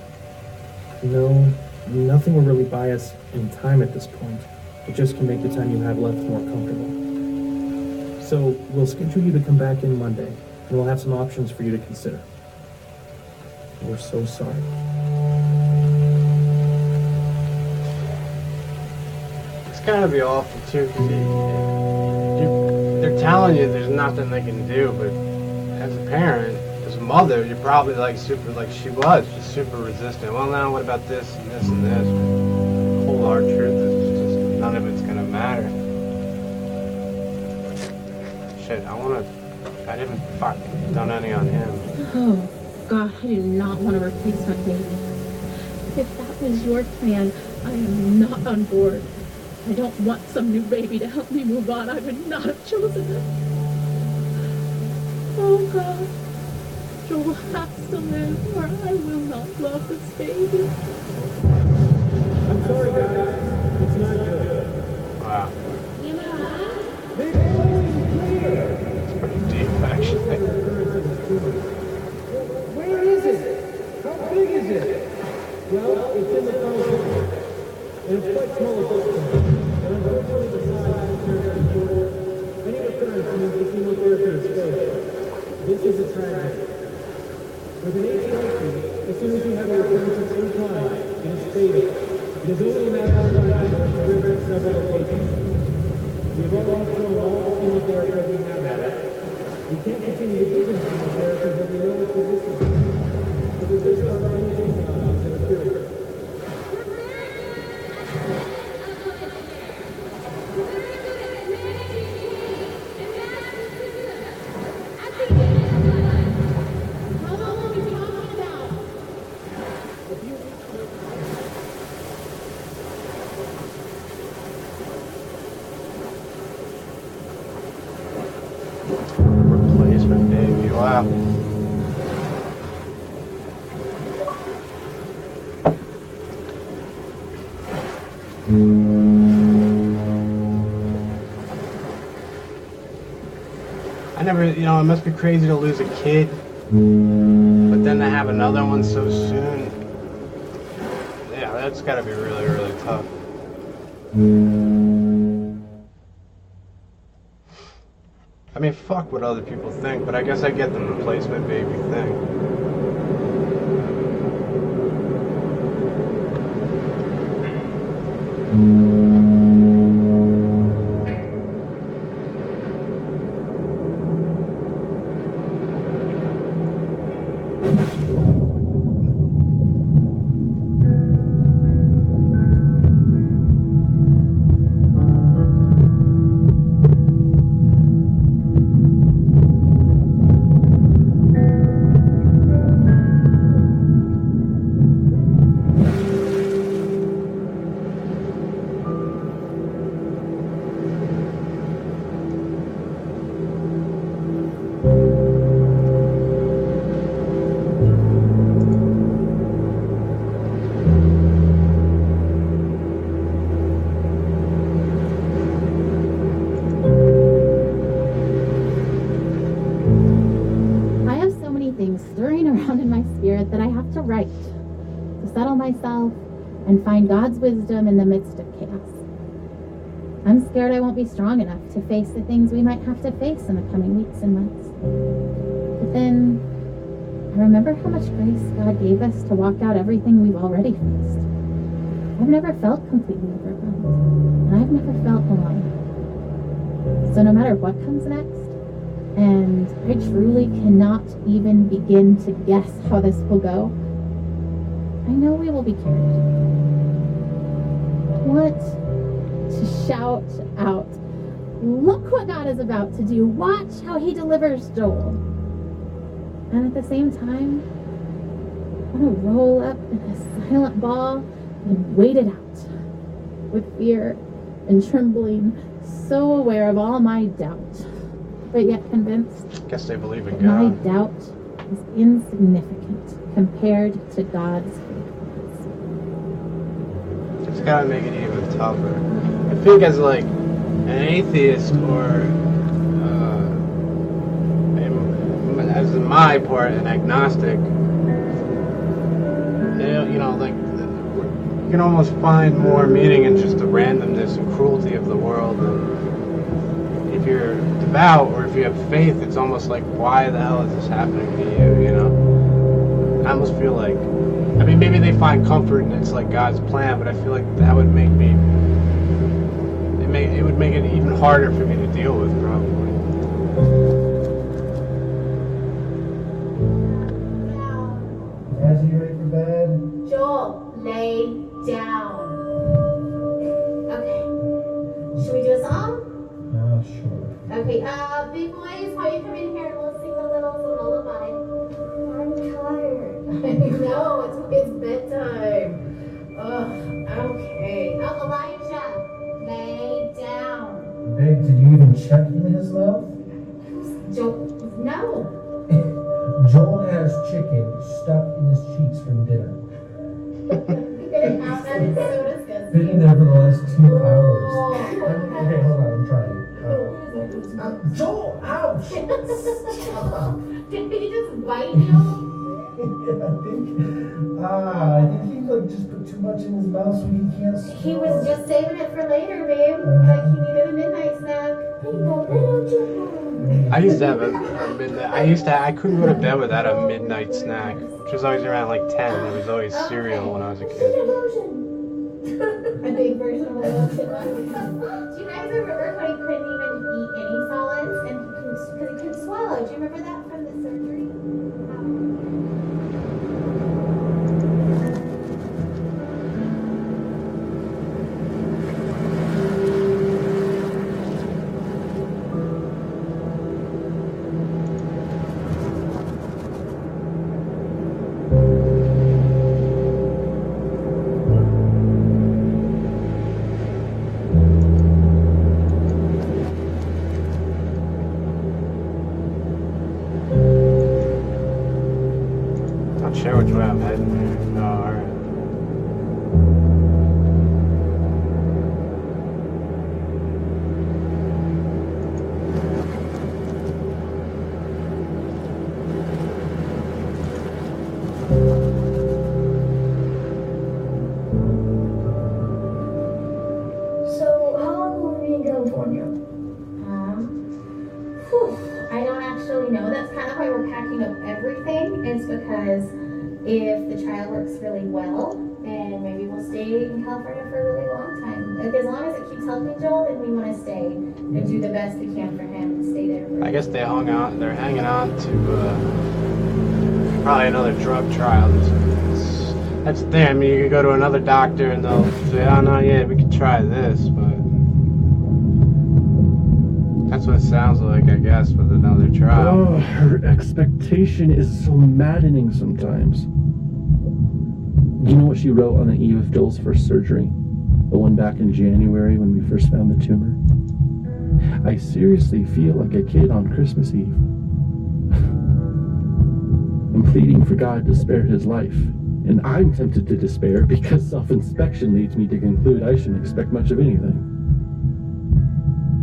No, nothing will really buy us in time at this point. It just can make the time you have left more comfortable. So, we'll schedule you to come back in Monday, and we'll have some options for you to consider. We're so sorry. It's gotta be awful too, because they're telling you there's nothing they can do, but as a parent, as a mother, you're probably like super, like she was, just super resistant. Well, now what about this and this and this? The whole hard truth is just none of it's gonna matter. Shit, I wanna I didn't fuck done any on him. Oh, God, I do not want a replacement baby. If that was your plan, I am not on board. I don't want some new baby to help me move on. I would not have chosen it. Oh, God. Joel has to live, or I will not love this baby. I'm sorry, guys. It's not good. Wow. You know, It's pretty deep, actually. Where is it? How big is it? Well, it's in the tunnel. And it's quite small at this point. And unfortunately, the size is very important. Any recurrence means the chemotherapy is failed. This is a tragedy. With an HLC, as soon as you have a recurrence of any kind, it is fatal. It is only a matter of time to prevent several occasions. We have already thrown all the chemotherapy we have at it. We can't continue to give them chemotherapy, but we know it's resistant. But there's just not anything that are curious. how long are we talking about? Replacement baby, wow. I never, it must be crazy to lose a kid, but then to have another one so soon. Yeah, that's gotta be really, really tough. I mean, fuck what other people think, but I guess I get the replacement baby thing. I have so many things stirring around in my spirit that I have to write to settle myself and find God's wisdom in the midst of chaos. I'm scared I won't be strong enough to face the things we might have to face in the coming weeks and months. But then I remember how much grace God gave us to walk out everything we've already faced. I've never felt completely overwhelmed, and I've never felt alone. So no matter what comes next, and I truly cannot even begin to guess how this will go, I know we will be carried. I want to shout out, look what God is about to do. Watch how he delivers Joel. And at the same time, I want to roll up in a silent ball and wait it out with fear and trembling, so aware of all my doubt, but yet convinced Guess they believe in that my God. doubt is insignificant compared to God's faithfulness. It's gotta make it even tougher. I think as like an atheist or as in my part, an agnostic, like you can almost find more meaning in just the randomness and cruelty of the world. And if you're devout or if you have faith, it's almost like, why the hell is this happening to you? I almost feel like, I mean, maybe they find comfort and it's like God's plan, but I feel like that would make me, it would make it even harder for me to deal with, probably. As you ready for bed? Joel, lay down. Okay. Should we do a song? Oh, sure. Okay, big boys, how you come in here? No. Joel has chicken stuck in his cheeks from dinner. That is so disgusting. Been there for the last 2 hours. Okay, hold on, I'm trying. Joel, ouch! Did he just bite you? I think he just put too much in his mouth so he can't swallow. He was just saving it for later, babe. Like he needed a midnight snack. I used to have a midnight. I couldn't go to bed without a midnight snack, which was always around like 10. There was always cereal when I was a kid. A big version of a little kid one. Do you guys remember how he couldn't even eat any solids and because he couldn't swallow? Do you remember that from the surgery? Not sure which way I'm heading here. Oh, alright. So, how long will we be in California? I don't actually know. That's kind of why we're packing up everything. It's because if the trial works really well, then maybe we'll stay in California for a really long time. Like, as long as it keeps helping Joel, then we want to stay and do the best we can for him and stay there. I guess they're hanging on to probably another drug trial. That's the thing. I mean, you could go to another doctor and they'll say, oh, no, yeah, we could try this, but that's what it sounds like, I guess, with another trial. Oh, her expectation is so maddening sometimes. You know what she wrote on the eve of Joel's first surgery? The one back in January when we first found the tumor? I seriously feel like a kid on Christmas Eve. I'm pleading for God to spare his life. And I'm tempted to despair because self-inspection leads me to conclude I shouldn't expect much of anything.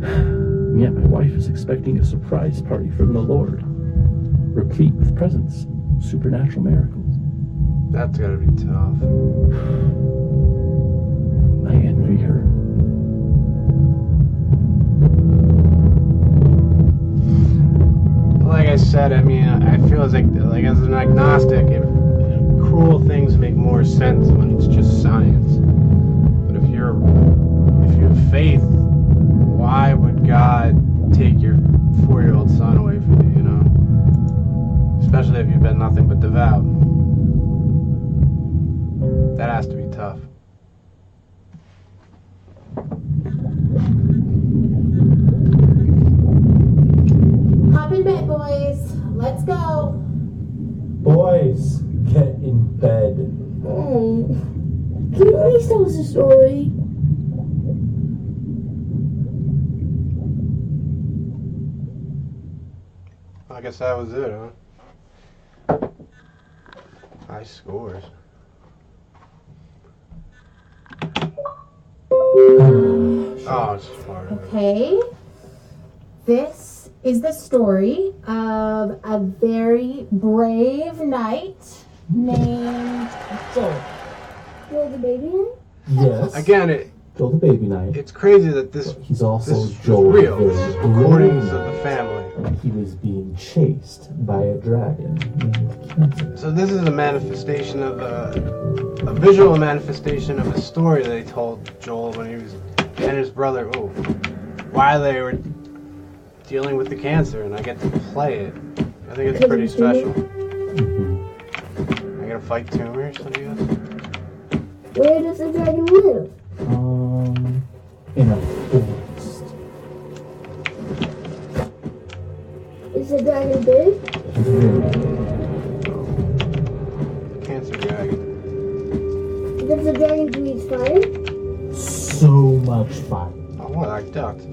And yet my wife is expecting a surprise party from the Lord, replete with presents, supernatural miracles. That's gotta be tough. I envy her. Like I said, I mean, I feel as as an agnostic, cruel things make more sense when it's just science. But if you have faith, why would God take your 4-year-old son away from you, you know? Especially if you've been nothing but devout. That has to be tough. Hop in bed, boys. Let's go. Boys, get in bed. Oh, can you please tell us a story? I guess that was it, huh? High scores. Oh, it's smart. Okay. This is the story of a very brave knight named Joel. You're the baby now? Yes. Again, Joel the baby knight. it's crazy that this He's also this Joel was real. the This is very recordings brave of the family. knight. He was being chased by a dragon named Cancer. So this is a manifestation of a visual manifestation of a story they told Joel when he was and his brother. Oh, while they were dealing with the cancer, and I get to play it. I think it's pretty special. I gotta fight tumors, I guess. Where does the dragon live? In a forest. Is the dragon big? Cancer dragon. Does the dragon breathe fire? So much fire. Oh, what? I ducked.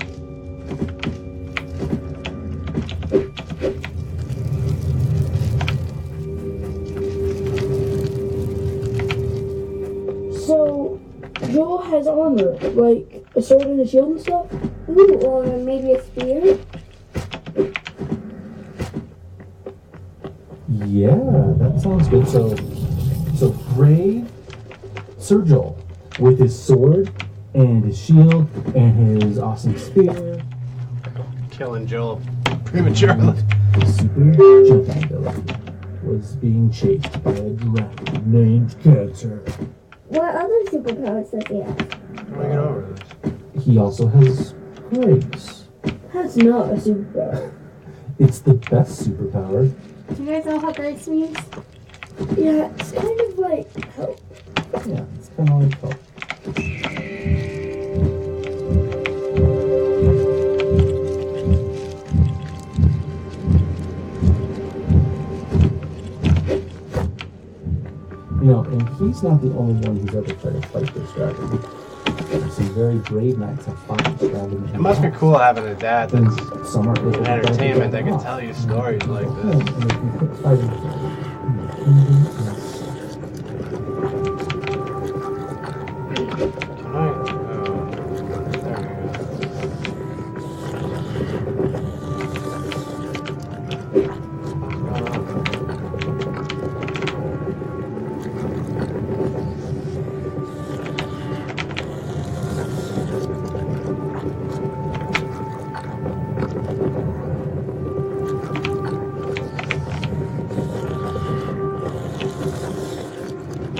has armor? Like a sword and a shield and stuff? Ooh, or maybe a spear? Yeah, that sounds good. So brave Sir Joel with his sword and his shield and his awesome spear. Killing Joel prematurely. His super jumping ability was being chased by a dragon named Cancer. What other superpowers does he have? How do we get over this? He also has grace. That's not a superpower. It's the best superpower. Do you guys know what grace means? Yeah, it's kind of like help. Yeah, it's kind of like help. You know, and he's not the only one who's ever tried to fight this dragon. Some very brave knights have fought this dragon. It must be cool having a dad And that's some are able in to entertainment that fight can off. tell you stories like Yeah, this. and they can quit fighting each other. Can I? Oh, there we go.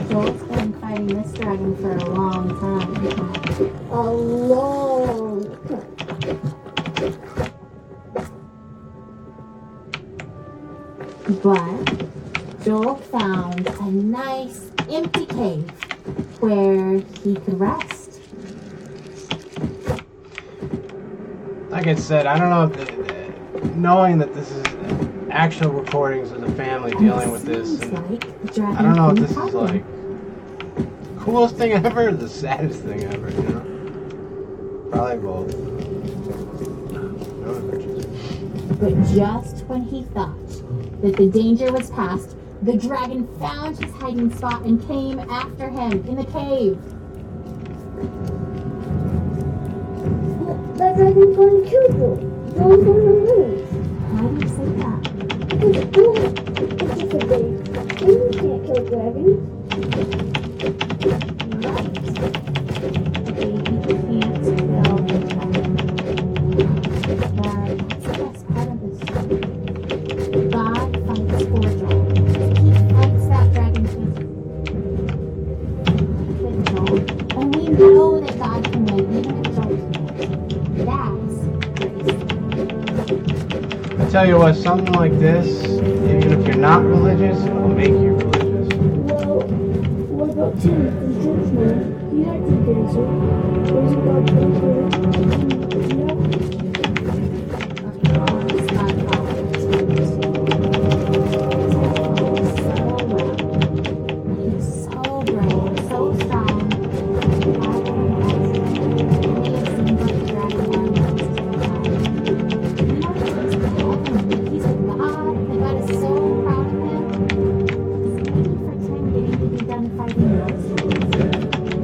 Joel's been fighting this dragon for a long time. A long time. But Joel found a nice empty cave where he could rest. Like I said, I don't know if knowing that this is actual recordings of the family dealing with this. Seems And like the dragon I don't know if couldn't this is fight him. like the coolest thing ever or the saddest thing ever, you know? Probably both. No adventures. But just when he thought that the danger was past, the dragon found his hiding spot and came after him in the cave. That dragon's going to kill you. Joel's going to lose. Why do you say that? Because it's just a big. You can't kill dragons. You're right. The baby can't kill the dragon. But that's the best part of this story. God fights for Joel. He fights that dragon with Joel. And we know that God can win even if Joel can't. That's grace. I tell you what, something like this, even if you're not religious, it'll make you religious. Well, what about Tim from Church Man? He acted crazy. Wasn't God pray for him? Yeah. After all, it's not politics. He's so brave, so strong. He's a god, and the god is so proud of him. It's maybe for Tim getting to be done fighting those.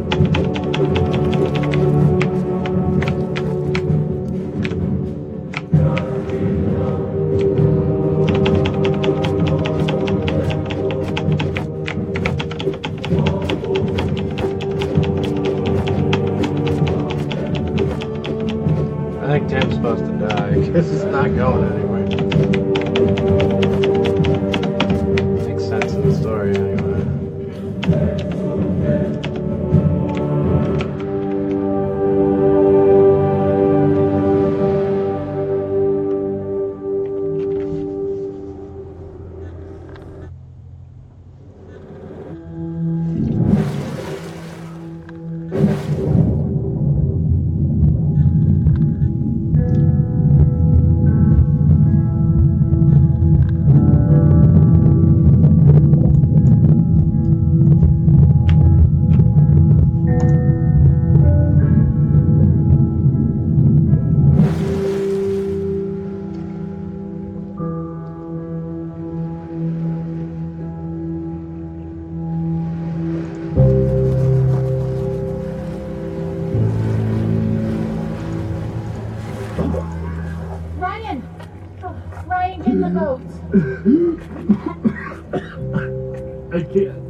I can't.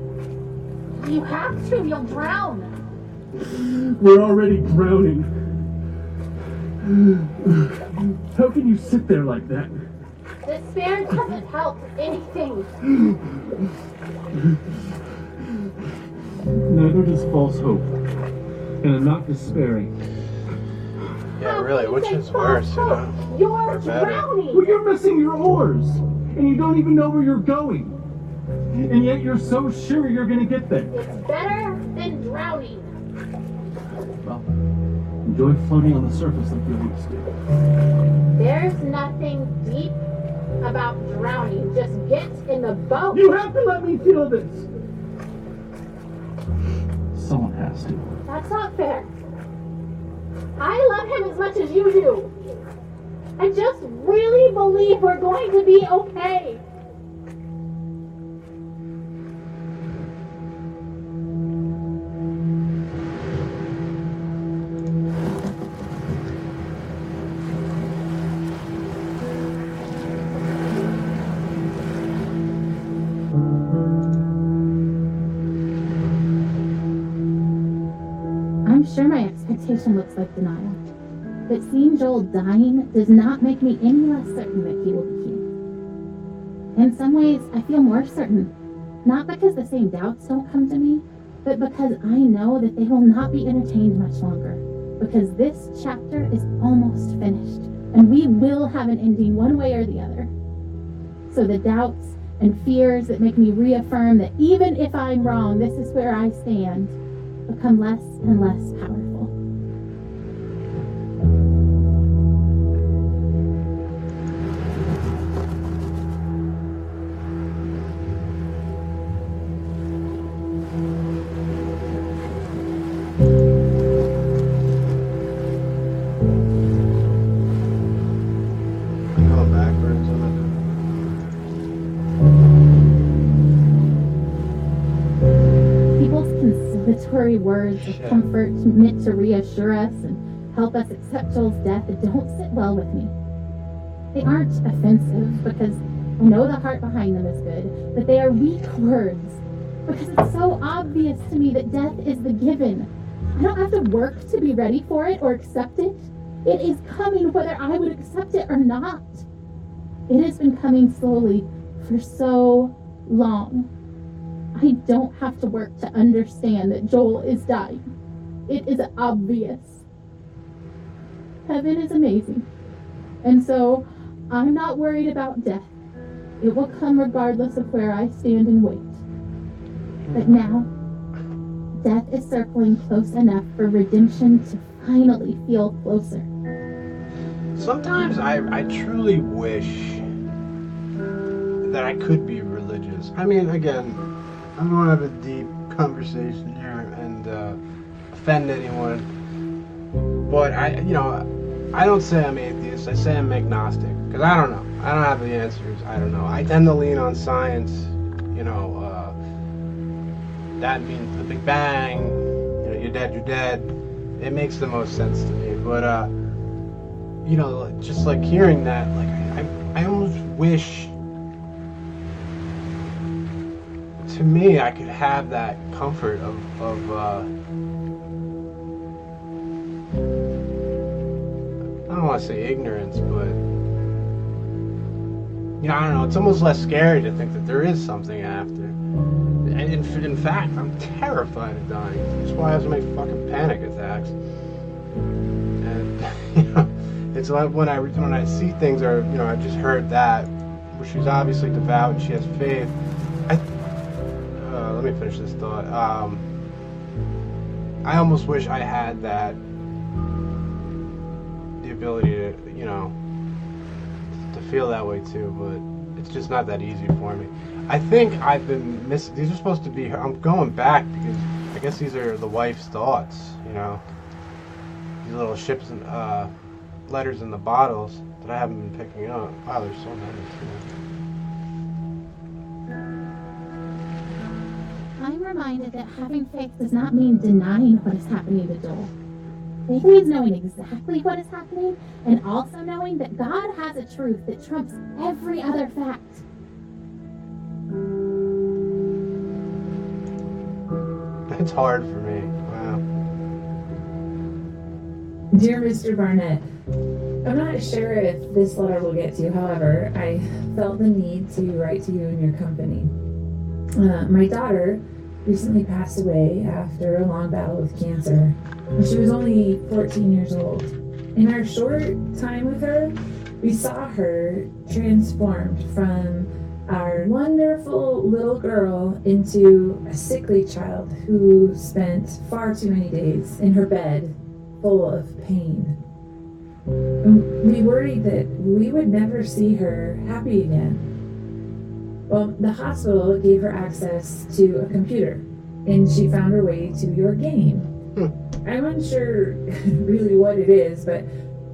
You have to, you'll drown. We're already drowning. How can you sit there like that? Despair doesn't help anything. Neither does false hope. And I'm not despairing. Yeah, really, which is worse, you know? You're Or better? drowning. Well, you're missing your oars. And you don't even know where you're going. And yet you're so sure you're going to get there. It's better than drowning. Well, enjoy floating on the surface like you used to. There's nothing deep about drowning. Just get in the boat. You have to let me feel this. Someone has to. That's not fair. I love him as much as you do. I just really believe we're going to be okay. I'm sure my expectation looks like denial, but seeing Joel dying does not make me any less certain that he will be healed. In some ways, I feel more certain, not because the same doubts don't come to me, but because I know that they will not be entertained much longer, because this chapter is almost finished, and we will have an ending one way or the other. So the doubts and fears that make me reaffirm that even if I'm wrong, this is where I stand, become less and less powerful. Going backwards on People's conciliatory words of Shit. comfort meant to reassure us and help us accept Joel's death don't sit well with me. They aren't offensive because I know the heart behind them is good, but they are weak words because it's so obvious to me that death is the given. I don't have to work to be ready for it or accept it. It is coming whether I would accept it or not. It has been coming slowly for so long. I don't have to work to understand that Joel is dying. It is obvious. Heaven is amazing. And so I'm not worried about death. It will come regardless of where I stand and wait. But now, death is circling close enough for redemption to finally feel closer. Sometimes I truly wish that I could be religious. I mean, again, I don't want to have a deep conversation here and offend anyone. But I don't say I'm atheist. I say I'm agnostic because I don't know. I don't have the answers. I don't know. I tend to lean on science. That means the Big Bang. You're dead. You're dead. It makes the most sense to me. But just like hearing that, like I almost wish. To me, I could have that comfort of I don't want to say ignorance, but I don't know. It's almost less scary to think that there is something after. And in fact, I'm terrified of dying. That's why I have so many fucking panic attacks. And it's like when I see things, or I just heard that, where she's obviously devout and she has faith. Let me finish this thought. I almost wish I had that, the ability to, to feel that way too, but it's just not that easy for me. I think I've been missing, these are supposed to be, I'm going back because I guess these are the wife's thoughts, these little ships and letters in the bottles that I haven't been picking up. Wow, there's so many too. I'm reminded that having faith does not mean denying what is happening to Joel. Faith means knowing exactly what is happening and also knowing that God has a truth that trumps every other fact. It's hard for me. Wow. Dear Mr. Barnett, I'm not sure if this letter will get to you. However, I felt the need to write to you in your company. My daughter recently passed away after a long battle with cancer. She was only 14 years old. In our short time with her, we saw her transformed from our wonderful little girl into a sickly child who spent far too many days in her bed full of pain. We worried that we would never see her happy again. Well, the hospital gave her access to a computer, and she found her way to your game. I'm unsure really what it is, but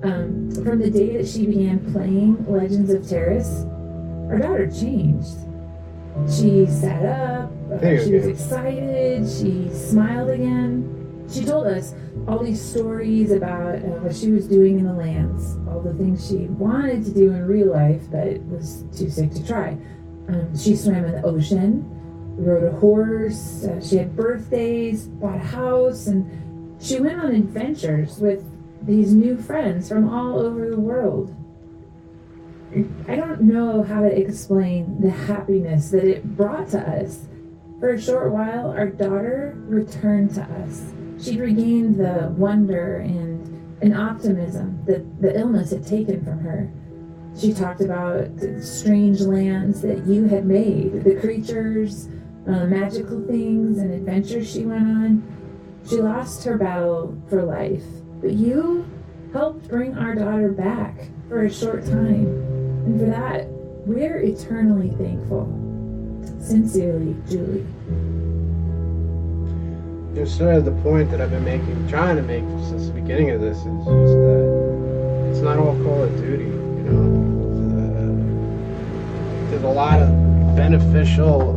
from the day that she began playing Legends of Terrace, our daughter changed. She sat up, she was excited, she smiled again. She told us all these stories about what she was doing in the lands, all the things she wanted to do in real life but was too sick to try. She swam in the ocean, rode a horse, she had birthdays, bought a house, and she went on adventures with these new friends from all over the world. I don't know how to explain the happiness that it brought to us. For a short while, our daughter returned to us. She'd regained the wonder and optimism that the illness had taken from her. She talked about the strange lands that you had made, the creatures, magical things and adventures she went on. She lost her battle for life, but you helped bring our daughter back for a short time. And for that, we're eternally thankful. Sincerely, Julie. Sort of the point that I've been trying to make since the beginning of this is just that it's not all Call of Duty, you know. There's a lot of beneficial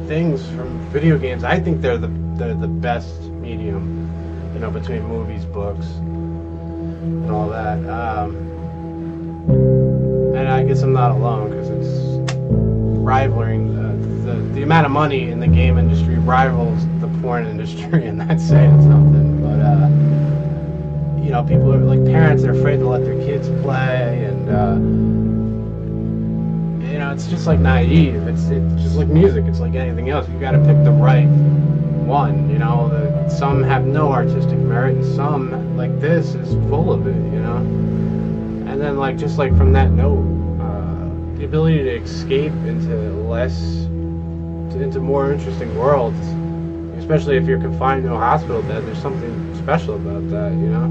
things from video games. I think they're the best medium, you know, between movies, books, and all that. And I guess I'm not alone because it's rivaling the amount of money in the game industry rivals the porn industry, and that's saying something. But you know, people are like parents are afraid to let their kids play, and you know, it's just like naive. It's just like music. It's like anything else. You got to pick the right one. You know, some have no artistic merit, and some like this is full of it. You know, and then like just like from that note, the ability to escape into more interesting worlds, especially if you're confined to a hospital bed. There's something special about that, you know?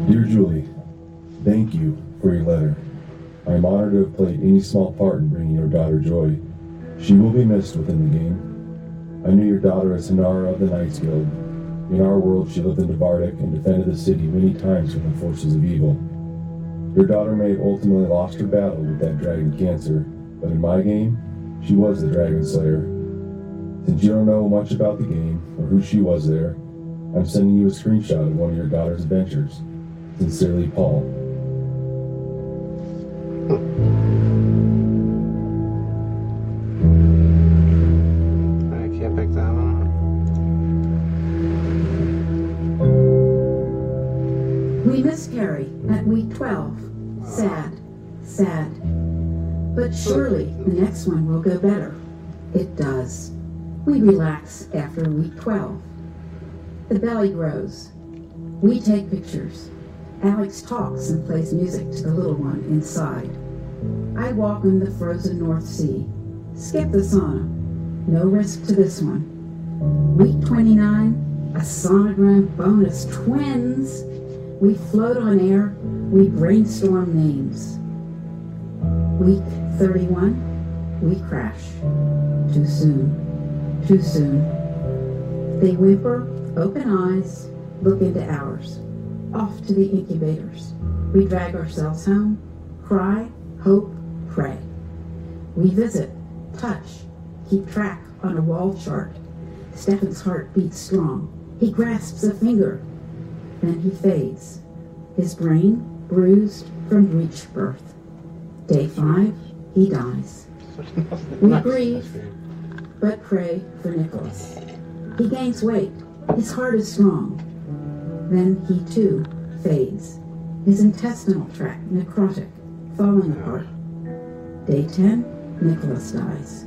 Dear Julie, thank you for your letter. I am honored to have played any small part in bringing your daughter joy. She will be missed within the game. I knew your daughter as Hanara of the Knights Guild. In our world, she lived in Bardic and defended the city many times from the forces of evil. Your daughter may have ultimately lost her battle with that dragon cancer, but in my game, she was the Dragon Slayer. Since you don't know much about the game or who she was there, I'm sending you a screenshot of one of your daughter's adventures. Sincerely, Paul. I can't pick that one. We miscarry at week 12. Sad, sad. But surely the next one will go better. It does. We relax after week 12. The belly grows. We take pictures. Alex talks and plays music to the little one inside. I walk in the frozen North Sea. Skip the sauna. No risk to this one. Week 29, a sonogram bonus twins. We float on air, we brainstorm names. Week 31, we crash. Too soon, too soon. They whimper, open eyes, look into ours. Off to the incubators. We drag ourselves home, cry, hope, pray. We visit, touch, keep track on a wall chart. Stefan's heart beats strong. He grasps a finger. Then he fades. His brain bruised from breech birth. Day 5, he dies. We grieve, but pray for Nicholas. He gains weight. His heart is strong. Then he too fades. His intestinal tract necrotic, falling apart. Day 10, Nicholas dies.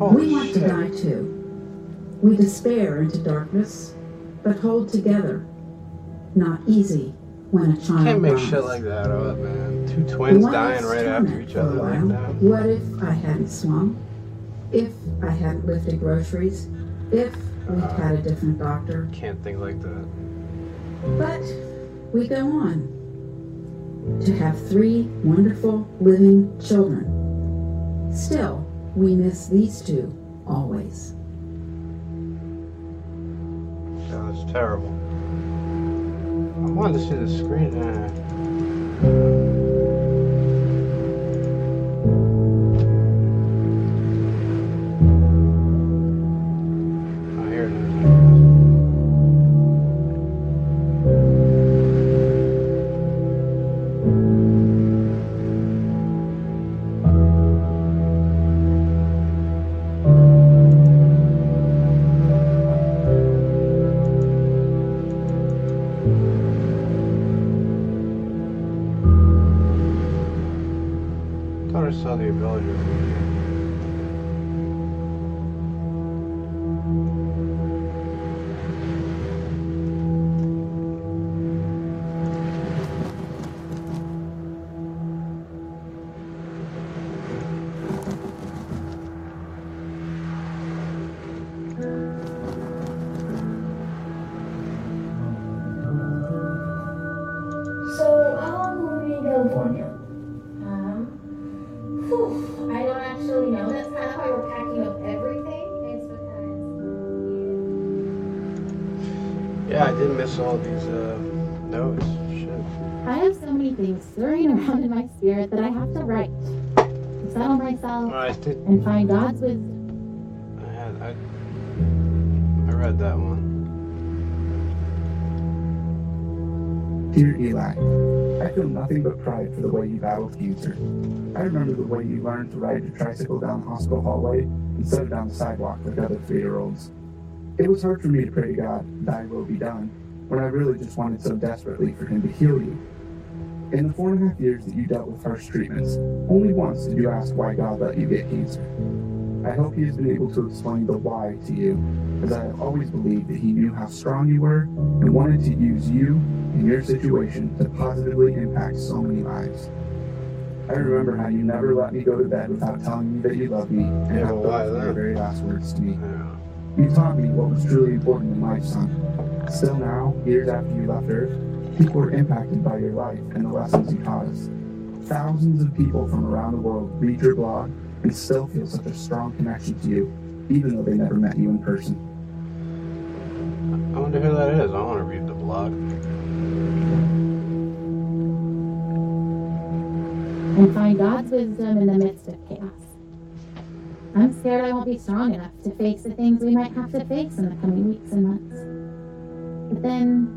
We want to die too. We despair into darkness, but hold together. Not easy when a child Can't make dies. shit like that up, man. Two twins One dying is right after torment each for a other like while. that. What if I hadn't swum? If I hadn't lifted groceries? If we'd had a different doctor? Can't think like that. But we go on to have 3 wonderful living children. Still, we miss these 2 always. Yeah, that's terrible. I wanted to see the screen. Oh, here it is. I thought I saw the ability to read. So, how long will we be in California? I don't actually know. That's kind of why we're packing up everything. It's because Yeah, I did miss all these notes. Shit. I have so many things stirring around in my spirit that I have to write, to settle myself, I did. and find God's wisdom. I read that one. Dear Eli, I feel nothing but pride for the way you battled cancer. I remember the way you learned to ride your tricycle down the hospital hallway instead of down the sidewalk like other 3-year-olds. It was hard for me to pray to God, thy will be done, when I really just wanted so desperately for him to heal you. In the 4.5 years that you dealt with harsh treatments, only once did you ask why God let you get cancer. I hope he has been able to explain the why to you, as I have always believed that he knew how strong you were and wanted to use you and your situation to positively impact so many lives. I remember how you never let me go to bed without telling me that you loved me, and Yeah, how well, why those were your that? very last words to me. Yeah. You taught me what was truly important in life, son. Still now, years after you left Earth, people are impacted by your life and the lessons you taught us. Thousands of people from around the world read your blog and still feel such a strong connection to you, even though they never met you in person. I wonder who that is. I want to read the blog. And find God's wisdom in the midst of chaos. I'm scared I won't be strong enough to face the things we might have to face in the coming weeks and months. But then,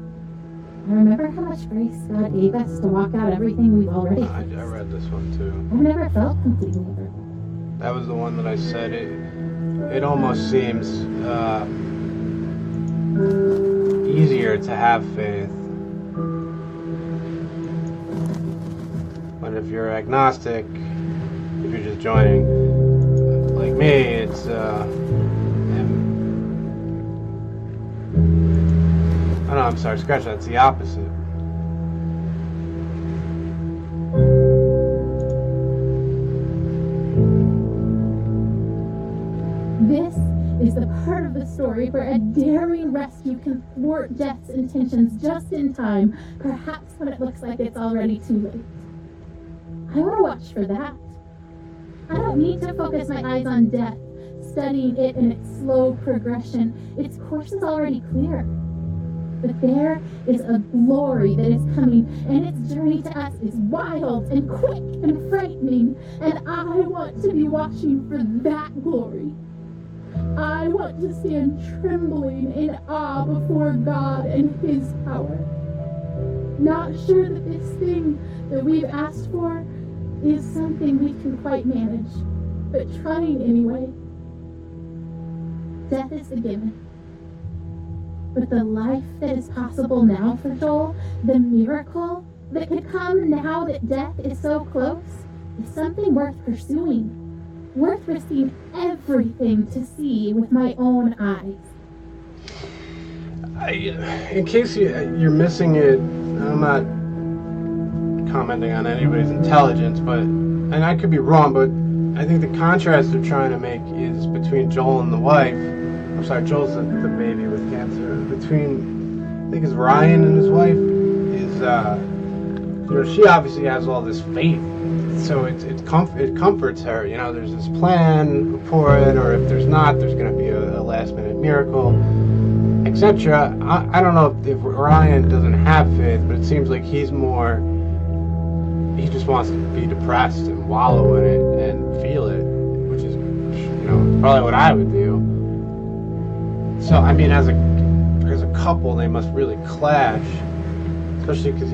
I remember how much grace God gave us to walk out everything we've already I faced. read this one too. I've never felt completely overwhelmed. That was the one that I said it almost seems easier to have faith. But if you're agnostic, if you're just joining, like me, it's I don't know, I'm sorry, scratch that. It's the opposite. This is the part of the story where a daring rescue can thwart death's intentions just in time, perhaps when it looks like it's already too late. I want to watch for that. I don't need to focus my eyes on death, studying it in its slow progression. Its course is already clear. But there is a glory that is coming, and its journey to us is wild and quick and frightening, and I want to be watching for that glory. I want to stand trembling in awe before God and His power. Not sure that this thing that we've asked for is something we can quite manage, but trying anyway. Death is a given. But the life that is possible now for Joel, the miracle that could come now that death is so close, is something worth pursuing. Worth risking everything to see with my own eyes. In case you're missing it, I'm not commenting on anybody's intelligence, and I could be wrong, but I think the contrast they're trying to make is between Joel and the wife. I'm sorry, Joel's the baby with cancer. Between, I think it's Ryan and his wife, is, she obviously has all this faith. So it comforts her, there's this plan for it, or if there's not, there's going to be a last-minute miracle, etc. I don't know if Ryan doesn't have faith, but it seems like he just wants to be depressed and wallow in it and feel it, which is, probably what I would do. So, I mean, as a couple, they must really clash, especially because,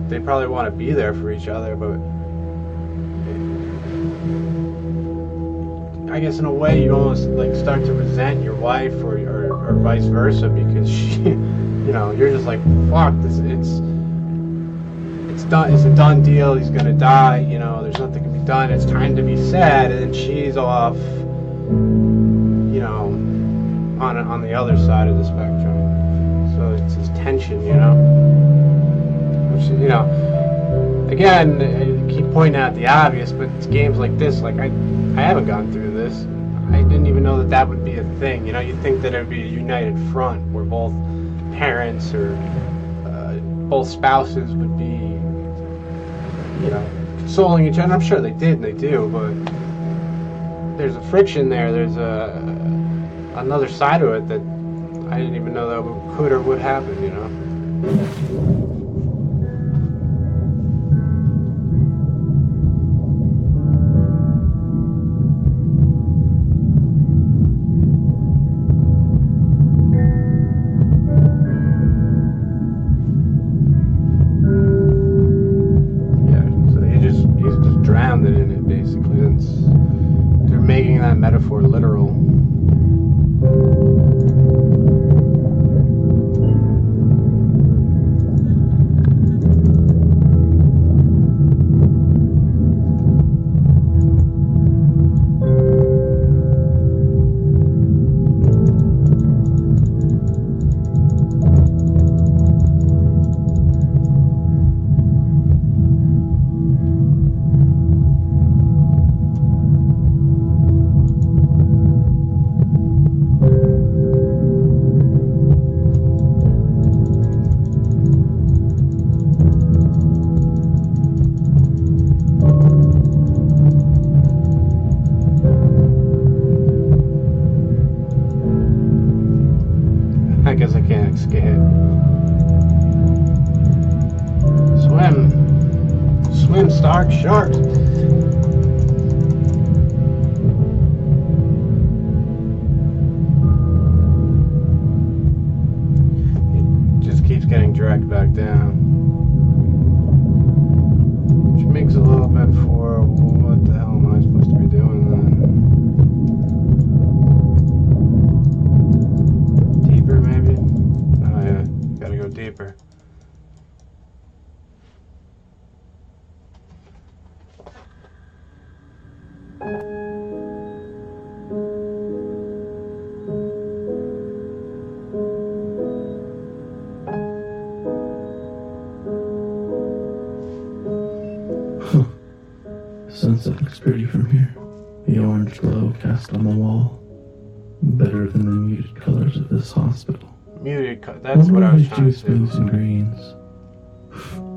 they probably want to be there for each other, but I guess in a way you almost like start to resent your wife or vice versa, because she, you're just like, fuck this, it's done, it's a done deal, he's gonna die, there's nothing can be done, it's time to be sad, and then she's off, on the other side of the spectrum. So it's this tension, which, again, I keep pointing out the obvious, but it's games like this, like I haven't gone through this. I didn't even know that would be a thing. You'd think that it would be a united front where both parents or both spouses would be, consoling each other. I'm sure they did and they do, but there's a friction there. There's another side of it that I didn't even know that could or would happen, Metaphor literal. I guess I can't escape. Swim, Stark, sharks. It just keeps getting dragged back down, which makes a little bit for what the hell am I supposed to be doing then? Maybe? Oh yeah, gotta go deeper. Sunset looks pretty from here. The orange glow cast on the wall. Better than the muted colors of this hospital. That's what I was trying to say. Blues and greens.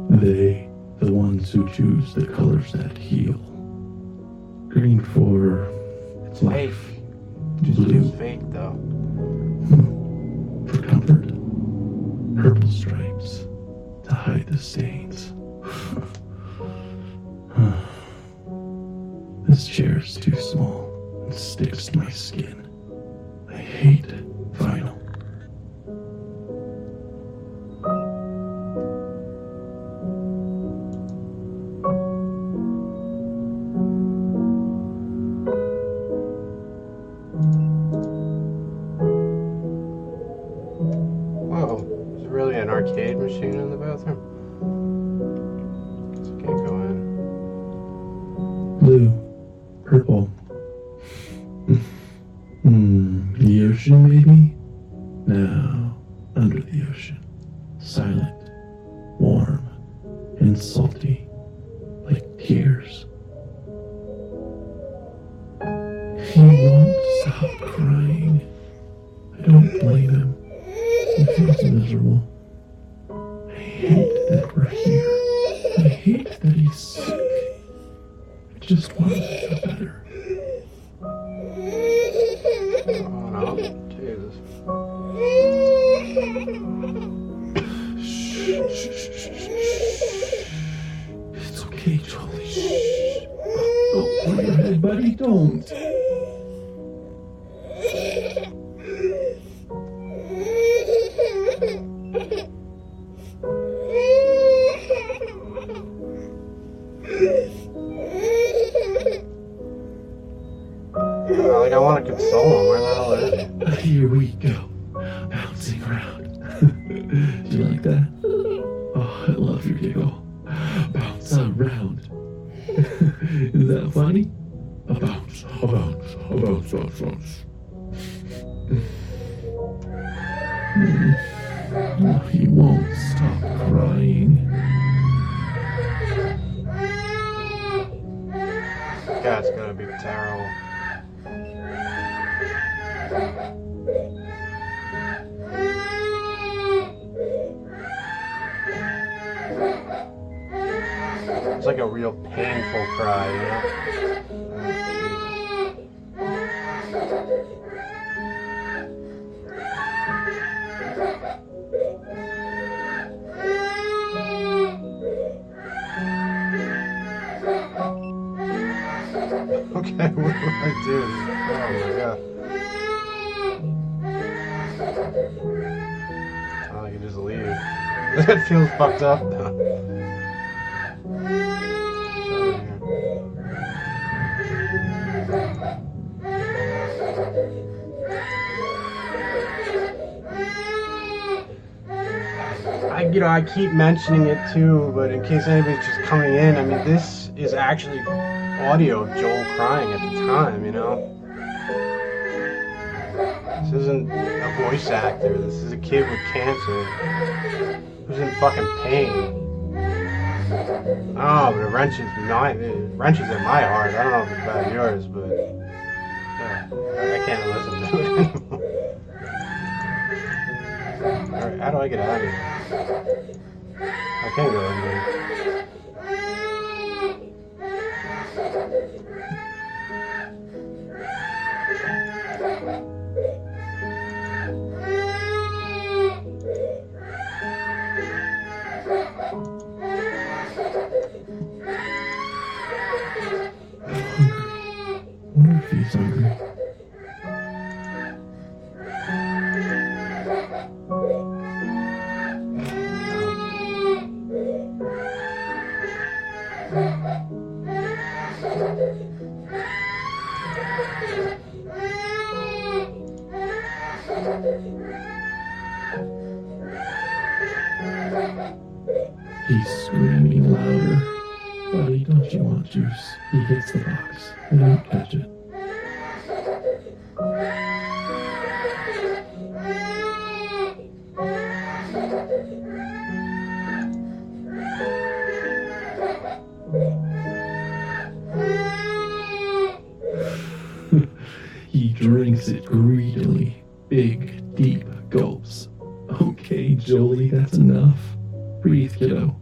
They, the ones who choose the colors that heal. Green for it's life. Fake. Just Blue. Fake though. For comfort. Purple stripes to hide the stains. This chair is too small and sticks to my skin. I Purple. The ocean, maybe? No, under the ocean. Silent, warm, and salty, like tears. He won't stop crying. I don't blame him. He feels miserable. I hate that we're here. I hate that he's sick. I just want him to feel better. Oh no, Jesus. It's okay, Jolie. Shh. Don't put your head, buddy. Don't. Like, I want to console him. Where the hell is he? Here we go. Bouncing around. Do you like that? Oh, I love your giggle. Bounce around. Is that funny? A bounce, a bounce, a bounce, bounce, bounce. Oh, he won't stop crying. That's gonna be terrible. It's like a real painful cry, you know? Okay, what do I do? Oh my god. Oh, I can just leave. It feels fucked up now. I keep mentioning it too, but in case anybody's just coming in, I mean, this is actually audio of Joel crying at the time, you know? This isn't a voice actor, this is a kid with cancer who's in fucking pain. Oh, but it wrenches in my heart. I don't know if it's about yours, but I can't listen to it anymore. Alright, how do I get out of here? I can't go in here. I wonder if he's hungry. He's screaming louder. Buddy, don't you want juice? He gets the box. I don't touch it. He drinks it greedily. Big, deep gulps. Okay, Jolie, that's enough. Breathe, kiddo.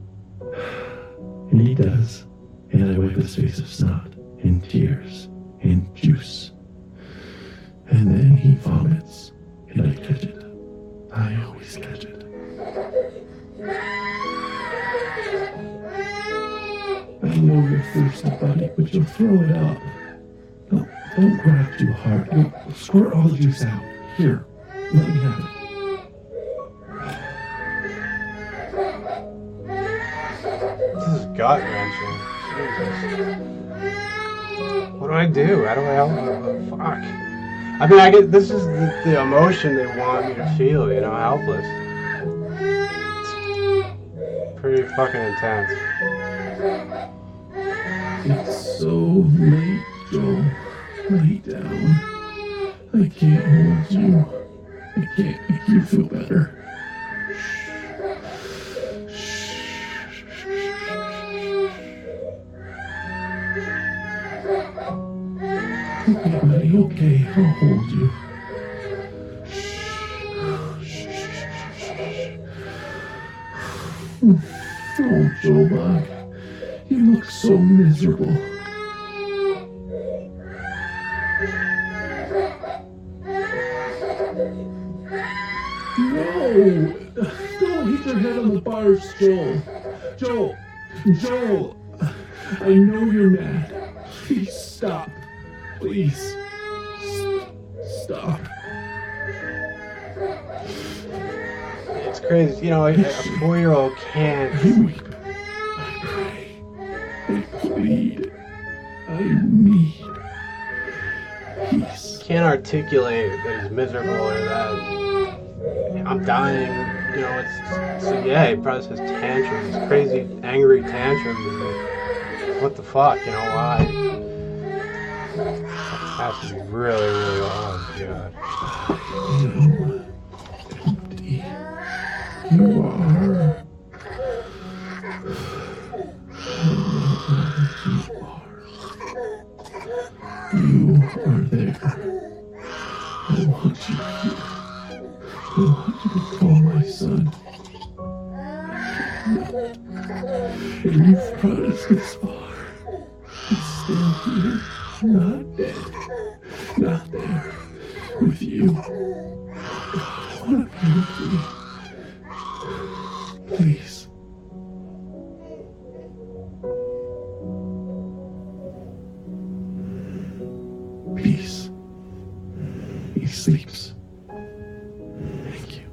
And he does. And I wipe his face of snot, and tears, and juice. And then he vomits, and I catch it. I always catch it. I know you're thirsty, buddy, but you'll throw it up. Don't grab too hard. You'll squirt all the juice out. Here, let me have it. This is gut-wrenching. Jesus. What do I do? How do I help him? Fuck. I mean, I get this is the emotion they want me to feel, you know, helpless. It's pretty fucking intense. It's so late, Joel, lay down. I can't hold you. I can't make you feel better. Okay, buddy, okay, I'll hold you. Oh, Joe Bug, you look so miserable. No! Don't hit your head on the bars, Joel. Joel, I know you're mad. Please stop. Please. Stop. It's crazy. You know, a 4-year-old can't. I weep. I pray. I plead. I need peace. Can't articulate that he's miserable or that I'm dying. You know, it's so yeah, he probably says tantrums, crazy, angry tantrums. And what the fuck, you know, why? It has to be really, really hard, God. Empty. You are. You are there. I want you here. I want you to call my son. And you've brought us this far. I stand here, not dead, not there, with you. I want to be with you. Please. Peace. He sleeps. Thank you.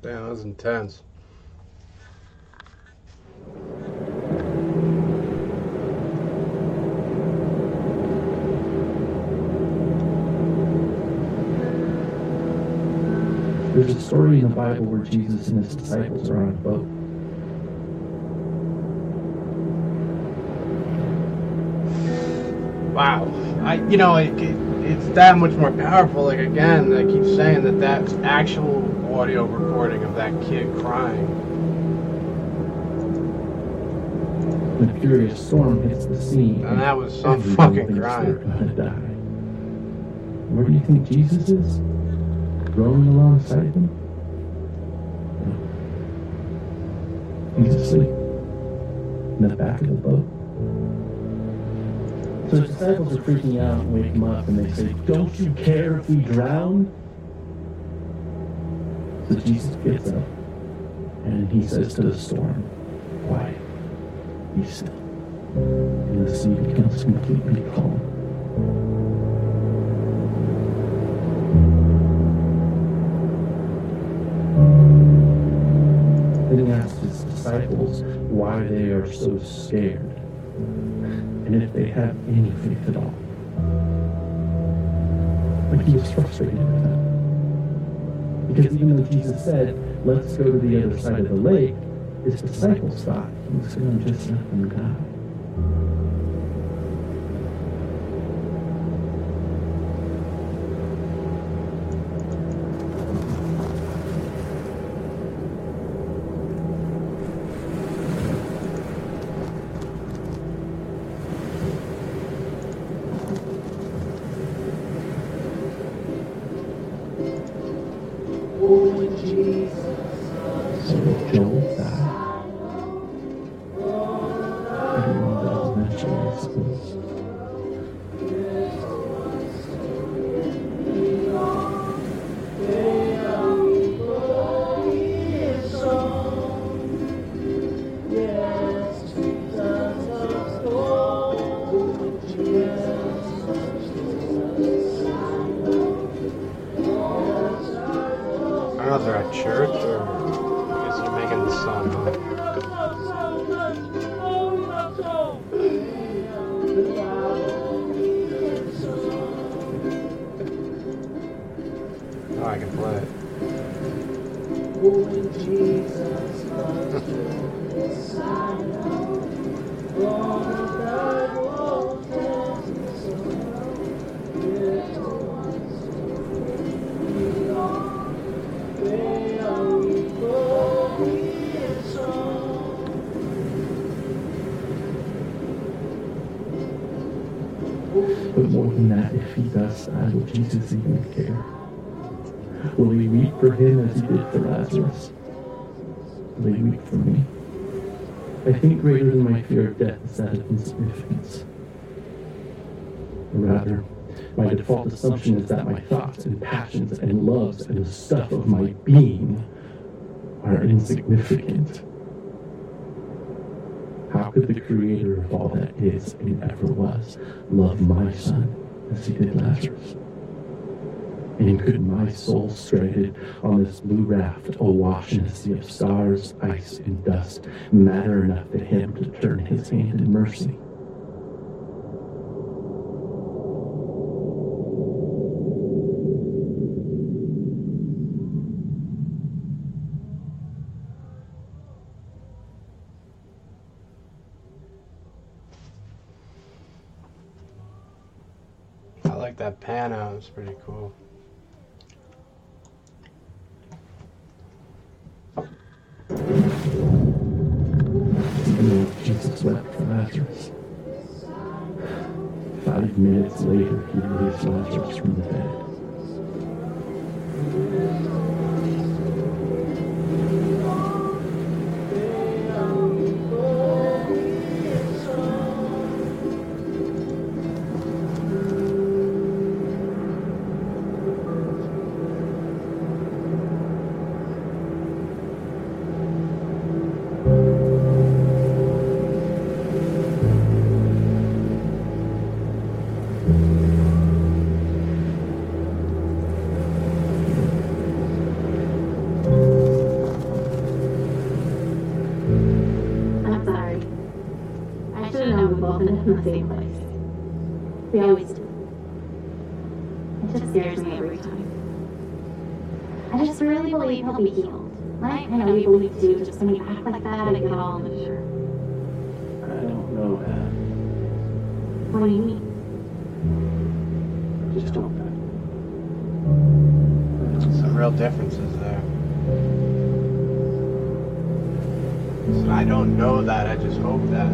Damn, that was intense. There's a story in the Bible where Jesus and his disciples are on a boat. Wow. It's that much more powerful. Like, again, I keep saying that that's actual audio recording of that kid crying. When a furious storm hits the sea, And that was some everyone fucking thinks crying. they're gonna die. Where do you think Jesus is? Rowing alongside them? No. He's asleep. In the back of the boat. So his disciples are freaking out and wake him up and they say, "Don't you care if we drown?" So Jesus gets up and he says to the storm, "Quiet, be still." And the sea becomes completely calm. Then he asks his disciples why they are so scared and if they have any faith at all. Like he was frustrated with that. Because even though Jesus said, "Let's go to the other side of the lake," his disciples thought he was going to just let them die. So Joel died. Everyone does eventually, I suppose. I don't know if they're at church or I guess they're making the song up. Oh, I can play it. But more than that, if he does die, will Jesus even care? Will he weep for him as he did for Lazarus? Will he weep for me? I think greater than my fear of death is that of insignificance. Or rather, my default assumption is that my thoughts and passions and loves and the stuff of my being are insignificant. How could the creator of all that is and ever was love my son as he did Lazarus? And could my soul stranded on this blue raft awash in a sea of stars, ice, and dust matter enough to him to turn his hand in mercy? I like that pan out, it's pretty cool. Even though Jesus wept for Lazarus, 5 minutes later he raised Lazarus from the dead. I'm sorry. I should have known we both ended up in the same place. We always do. It just scares me every time. I just really believe he'll be healed. Right? I know you believe too, just when you act like that, I get all unsure. I don't know, Dad. What do you mean? I just don't know. Some real differences there. So I don't know that, I just hope that.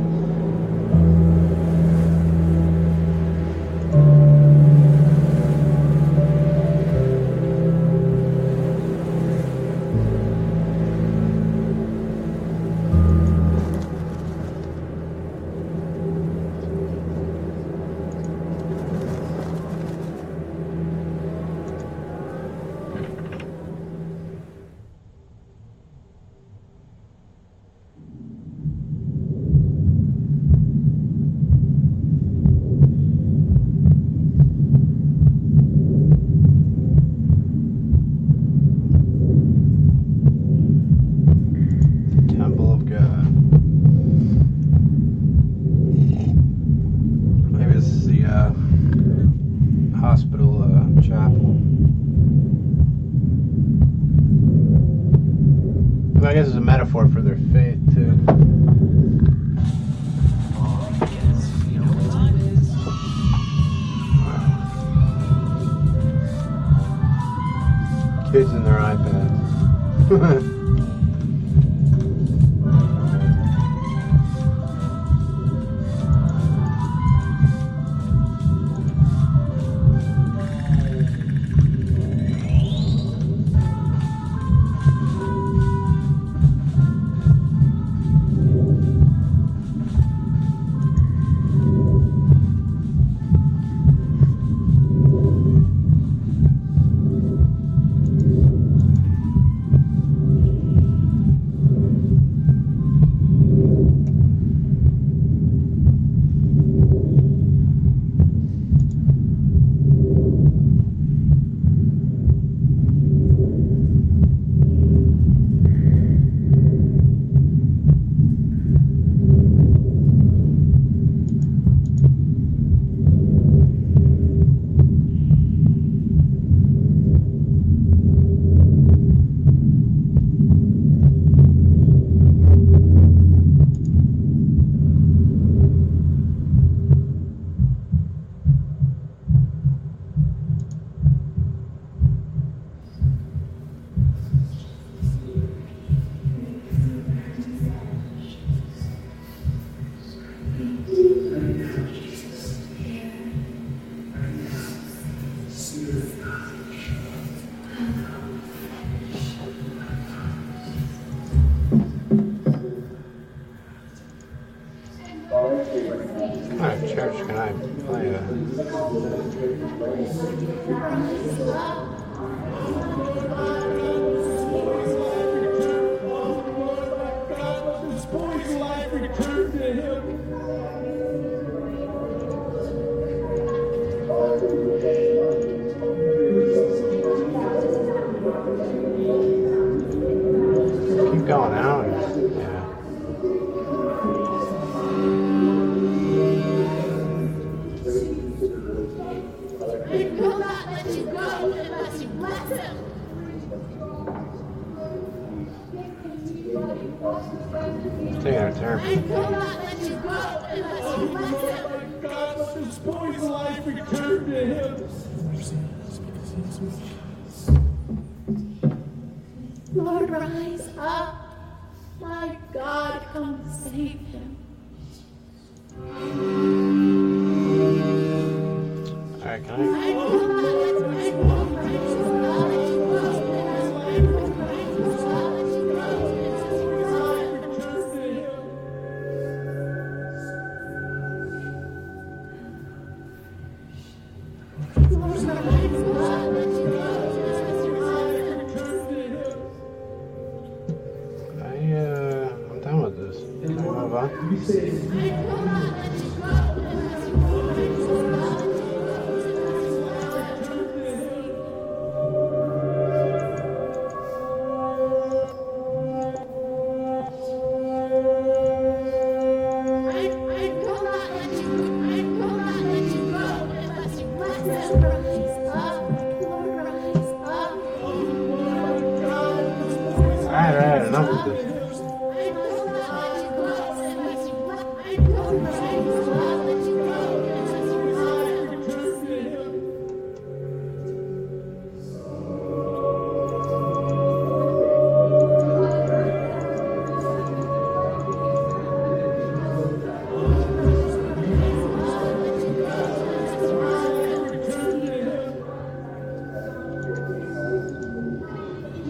Temple of God. Maybe this is the hospital chapel. I guess it's a metaphor for their faith too. Kids in their iPads. Keep going out. Yeah. I will not let you go unless you bless him. Taking our turn. I will not let you go unless you bless him. God, let this boy's life return to him. Lord, rise up. My God, come save him. Alright, can I? I will not let you go. I'm done with this. Can I move on? Alright, enough with this.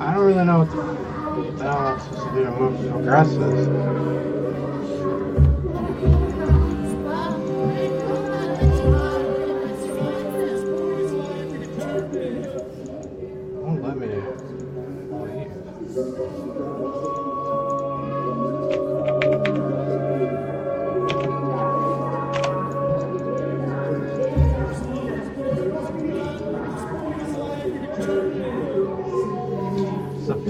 I don't really know what the hell I'm supposed to do to move to progress this. Won't let me leave.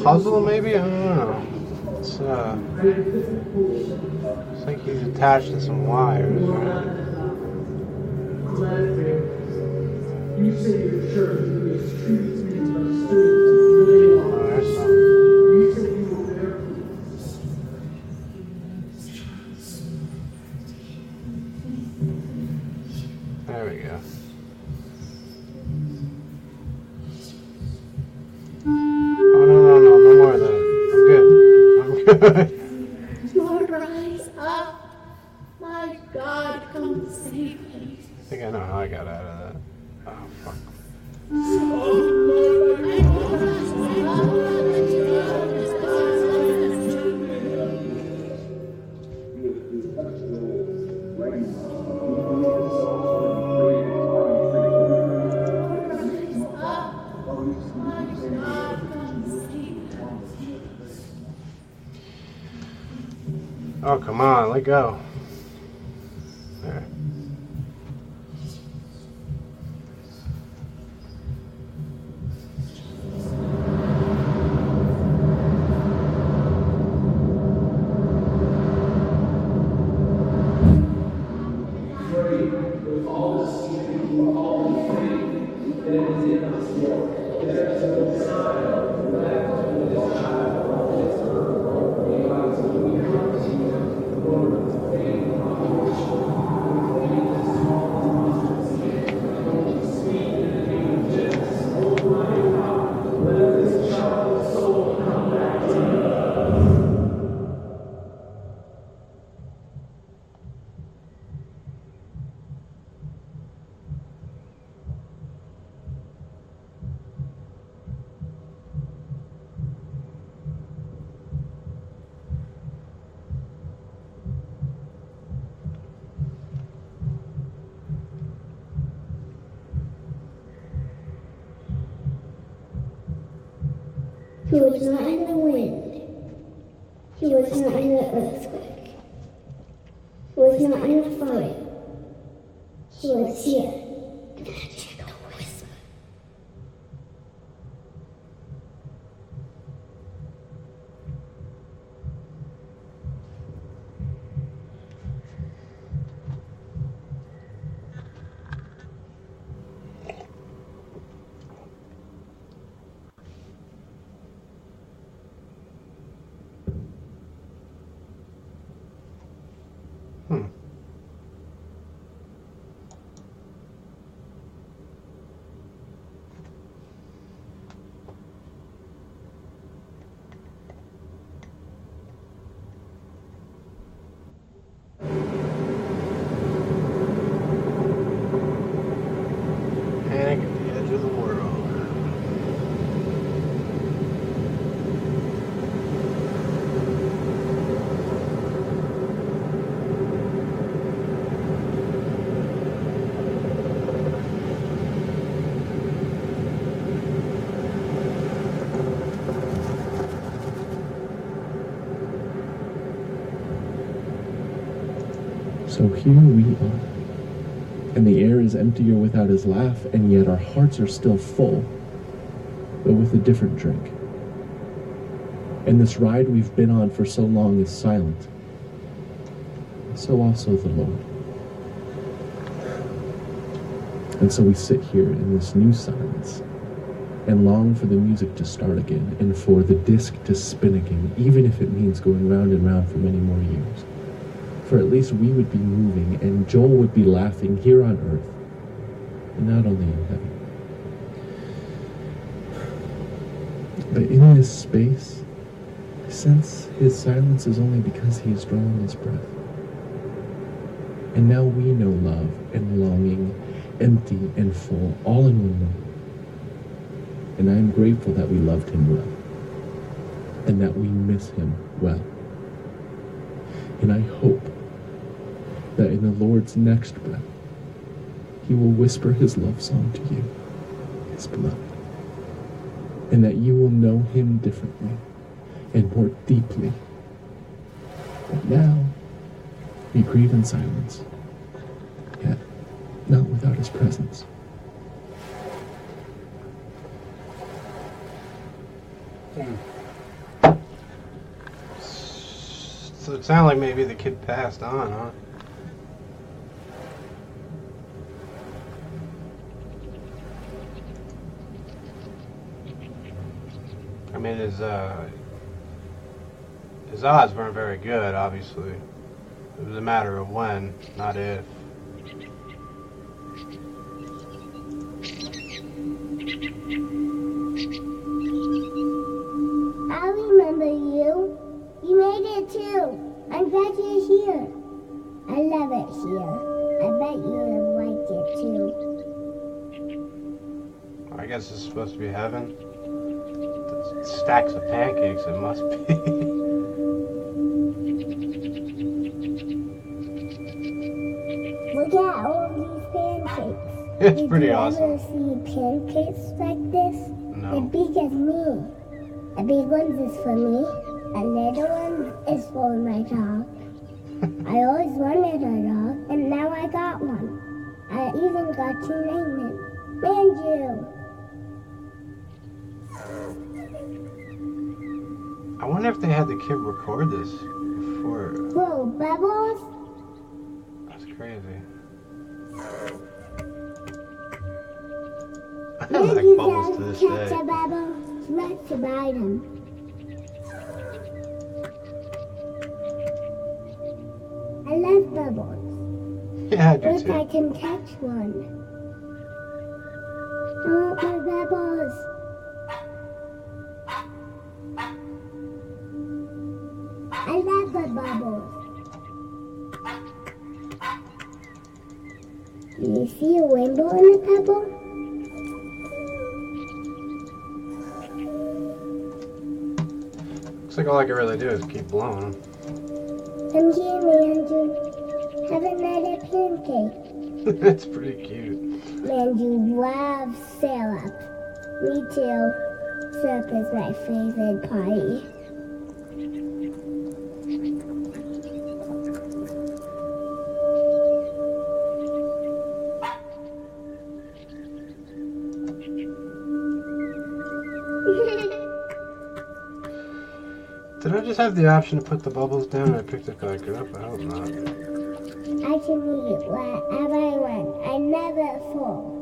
Puzzle maybe? I don't know. It's like he's attached to some wires, right? You say you're sure these trees into the streets. Oh, there's some. You say you were there. There we go. No more of that. I'm good. Lord, rise up. My God, come save me. I think I know how I got out of that. Oh, fuck. Oh, come on, let go. There. He was not in the wind. He was not in the earthquake. He was not in the fire. He was here. In a gentle whisper. Panic at the edge of the world. So here we are. And the air is emptier without his laugh, and yet our hearts are still full, but with a different drink. And this ride we've been on for so long is silent. So also the Lord. And so we sit here in this new silence and long for the music to start again and for the disc to spin again, even if it means going round and round for many more years. For at least we would be moving and Joel would be laughing here on earth and not only in heaven. But in this space, I sense his silence is only because he is drawing his breath. And now we know love and longing, empty and full, all in one moment. And I am grateful that we loved him well, and that we miss him well. And I hope that in the Lord's next breath, he will whisper his love song to you, his beloved, and that you will know him differently and more deeply. But now, we grieve in silence, yet not without his presence. So it sounded like maybe the kid passed on, huh? I mean, his odds weren't very good, obviously. It was a matter of when, not if. I remember you. You made it too. I'm glad you're here. I love it here. I bet you have liked it too. I guess it's supposed to be heaven. Stacks of pancakes, it must be. Look at all these pancakes. It's pretty awesome. Did you ever see pancakes like this? No. They're big as me. The big ones is for me. A little one is for my dog. I always wanted a dog, and now I got one. I even got to name it Manju. I wonder if they had the kid record this before. Whoa, Bubbles? That's crazy. I like Manju Bubbles to doesn't this catch day. a bubble. She likes to ride him. I love Bubbles. Yeah, I do Look, I too. can catch one. I want my Bubbles. I love the bubbles. Do you see a rainbow in the pebble? Looks like all I can really do is keep blowing. Come here, Manju. Have another pancake. That's pretty cute. Manju loves syrup. Me too. soup is my favorite party. Did I just have the option to put the bubbles down? I picked it back up. I hope not. I can eat whatever I want. I never fall.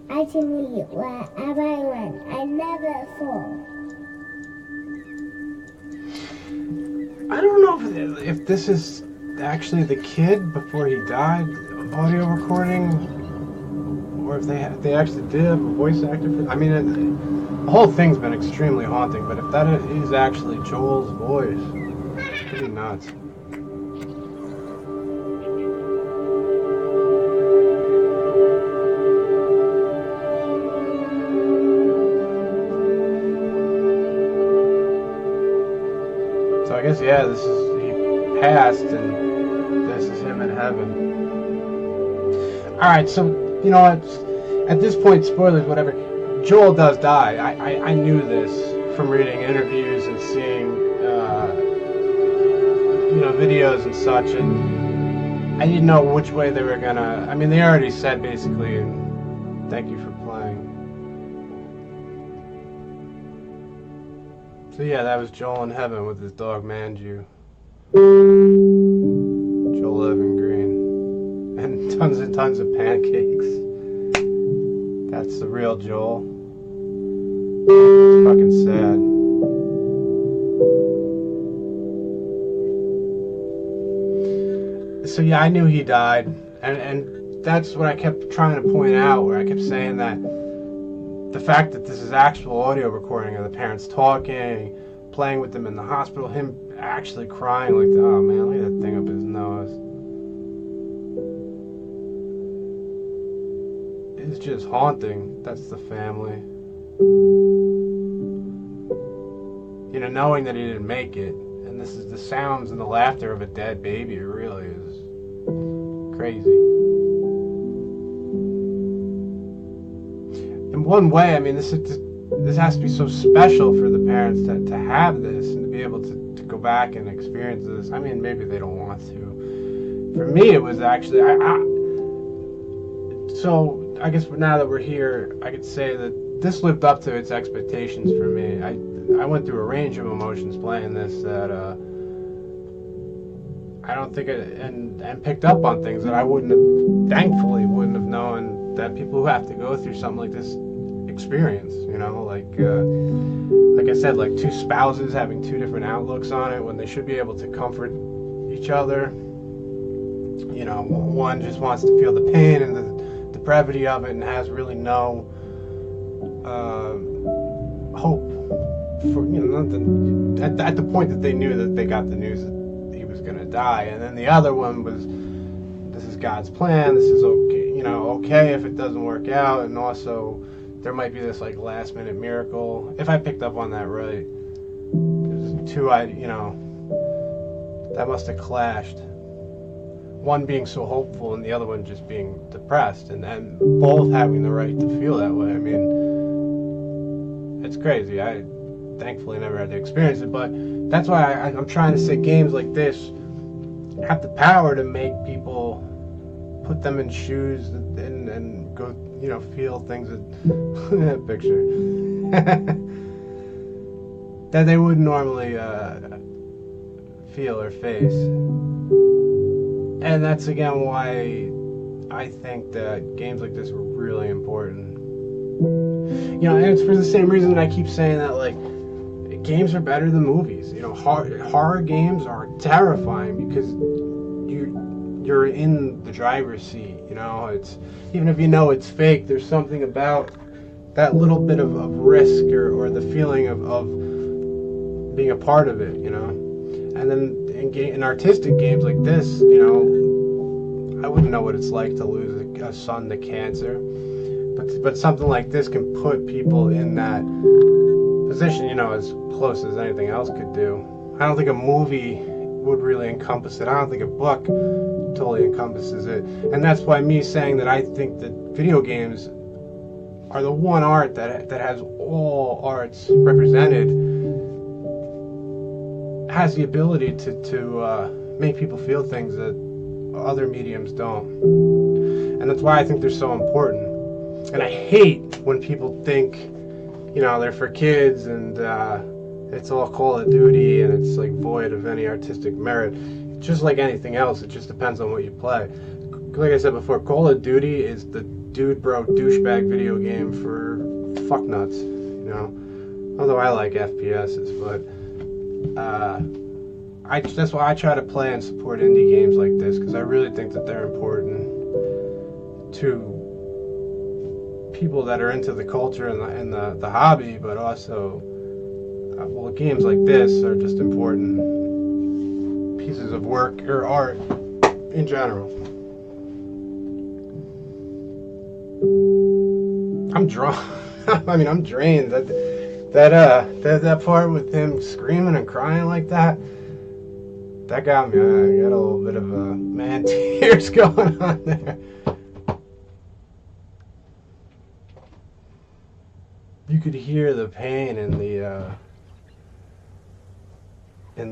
I can eat whatever I want. I never fall. I don't know if this is actually the kid before he died, audio recording, or if they actually did have a voice actor for. I mean, the whole thing's been extremely haunting. But if that is actually Joel's voice, it's pretty nuts. So I guess, yeah, he passed, and this is him in heaven. Alright, so, you know what, at this point, spoilers, whatever, Joel does die. I knew this from reading interviews and seeing, videos and such, and I didn't know which way they were gonna, I mean, they already said, basically, and thank you for playing. So yeah, that was Joel in heaven with his dog Manju. Joel Evan Green. And tons and tons of pancakes. That's the real Joel. It's fucking sad. So yeah, I knew he died. And that's what I kept trying to point out, where I kept saying that the fact that this is actual audio recording of the parents talking, playing with them in the hospital, him actually crying like, oh man, look at that thing up his nose. It's just haunting. That's the family. You know, knowing that he didn't make it, and this is the sounds and the laughter of a dead baby, it really is crazy. In one way, I mean, this has to be so special for the parents to have this and to be able to go back and experience this. I mean, maybe they don't want to. For me, it was actually, so I guess now that we're here, I could say that this lived up to its expectations for me. I went through a range of emotions playing this that I don't think and picked up on things that I thankfully wouldn't have known that people who have to go through something like this experience, you know, like I said, like two spouses having two different outlooks on it when they should be able to comfort each other. You know, one just wants to feel the pain and the depravity of it and has really no hope for, you know, nothing at the point that they knew that they got the news that he was going to die. And then the other one was, this is God's plan, this is okay, you know, okay if it doesn't work out, and also there might be this like last minute miracle. If I picked up on that right, there's two, you know, that must have clashed. One being so hopeful and the other one just being depressed, and both having the right to feel that way. I mean, it's crazy. I thankfully never had to experience it, but that's why I'm trying to say games like this have the power to make people put them in shoes and go, you know, feel things that picture that they wouldn't normally feel or face. And that's again why I think that games like this are really important. You know, and it's for the same reason that I keep saying that, like, games are better than movies. You know, horror games are terrifying because you're in the driver's seat. You know, it's, even if you know it's fake, there's something about that little bit of risk or the feeling of being a part of it. You know, and then in artistic games like this, you know, I wouldn't know what it's like to lose a son to cancer, but something like this can put people in that position, you know, as close as anything else could do. I don't think a movie would really encompass it. I don't think a book totally encompasses it. And that's why me saying that I think that video games are the one art that has all arts represented, has the ability to make people feel things that other mediums don't. And that's why I think they're so important. And I hate when people think, you know, they're for kids and it's all Call of Duty and it's like void of any artistic merit. Just like anything else, it just depends on what you play. Like I said before, Call of Duty is the dude bro douchebag video game for fucknuts, you know. Although I like FPSs, but that's why I try to play and support indie games like this, because I really think that they're important to people that are into the culture and the hobby, but also, well, games like this are just important pieces of work or art in general. I'm drawn. I mean, I'm drained. That part with him screaming and crying like that got me. I got a little bit of man tears going on there. You could hear the pain and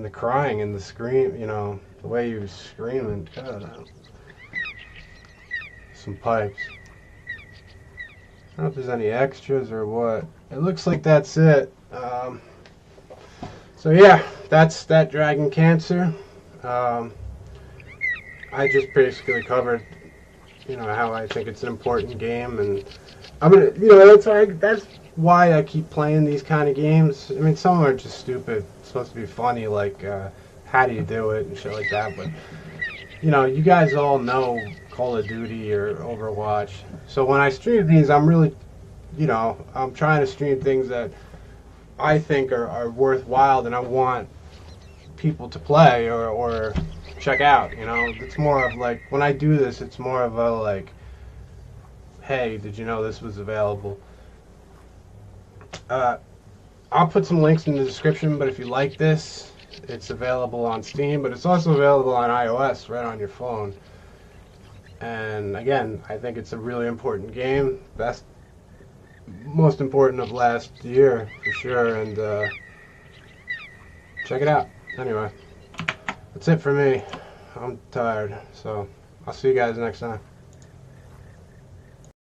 the crying and the scream. You know, the way he was screaming. God, some pipes. I don't know if there's any extras or what. It looks like that's it. So yeah, that's that Dragon Cancer. I just basically covered, you know, how I think it's an important game, and I'm gonna, you know, that's why I keep playing these kind of games. I mean, some of them are just stupid. It's supposed to be funny, like how do you do it and shit like that. But you know, you guys all know Call of Duty or Overwatch. So when I stream these, I'm really, you know, I'm trying to stream things that I think are worthwhile and I want people to play or check out, you know. It's more of like, when I do this, it's more of a like, hey, did you know this was available? I'll put some links in the description, but if you like this, it's available on Steam, but it's also available on iOS right on your phone. And again, I think it's a really important game. Most important of last year, for sure. And check it out. Anyway, that's it for me. I'm tired, so I'll see you guys next time.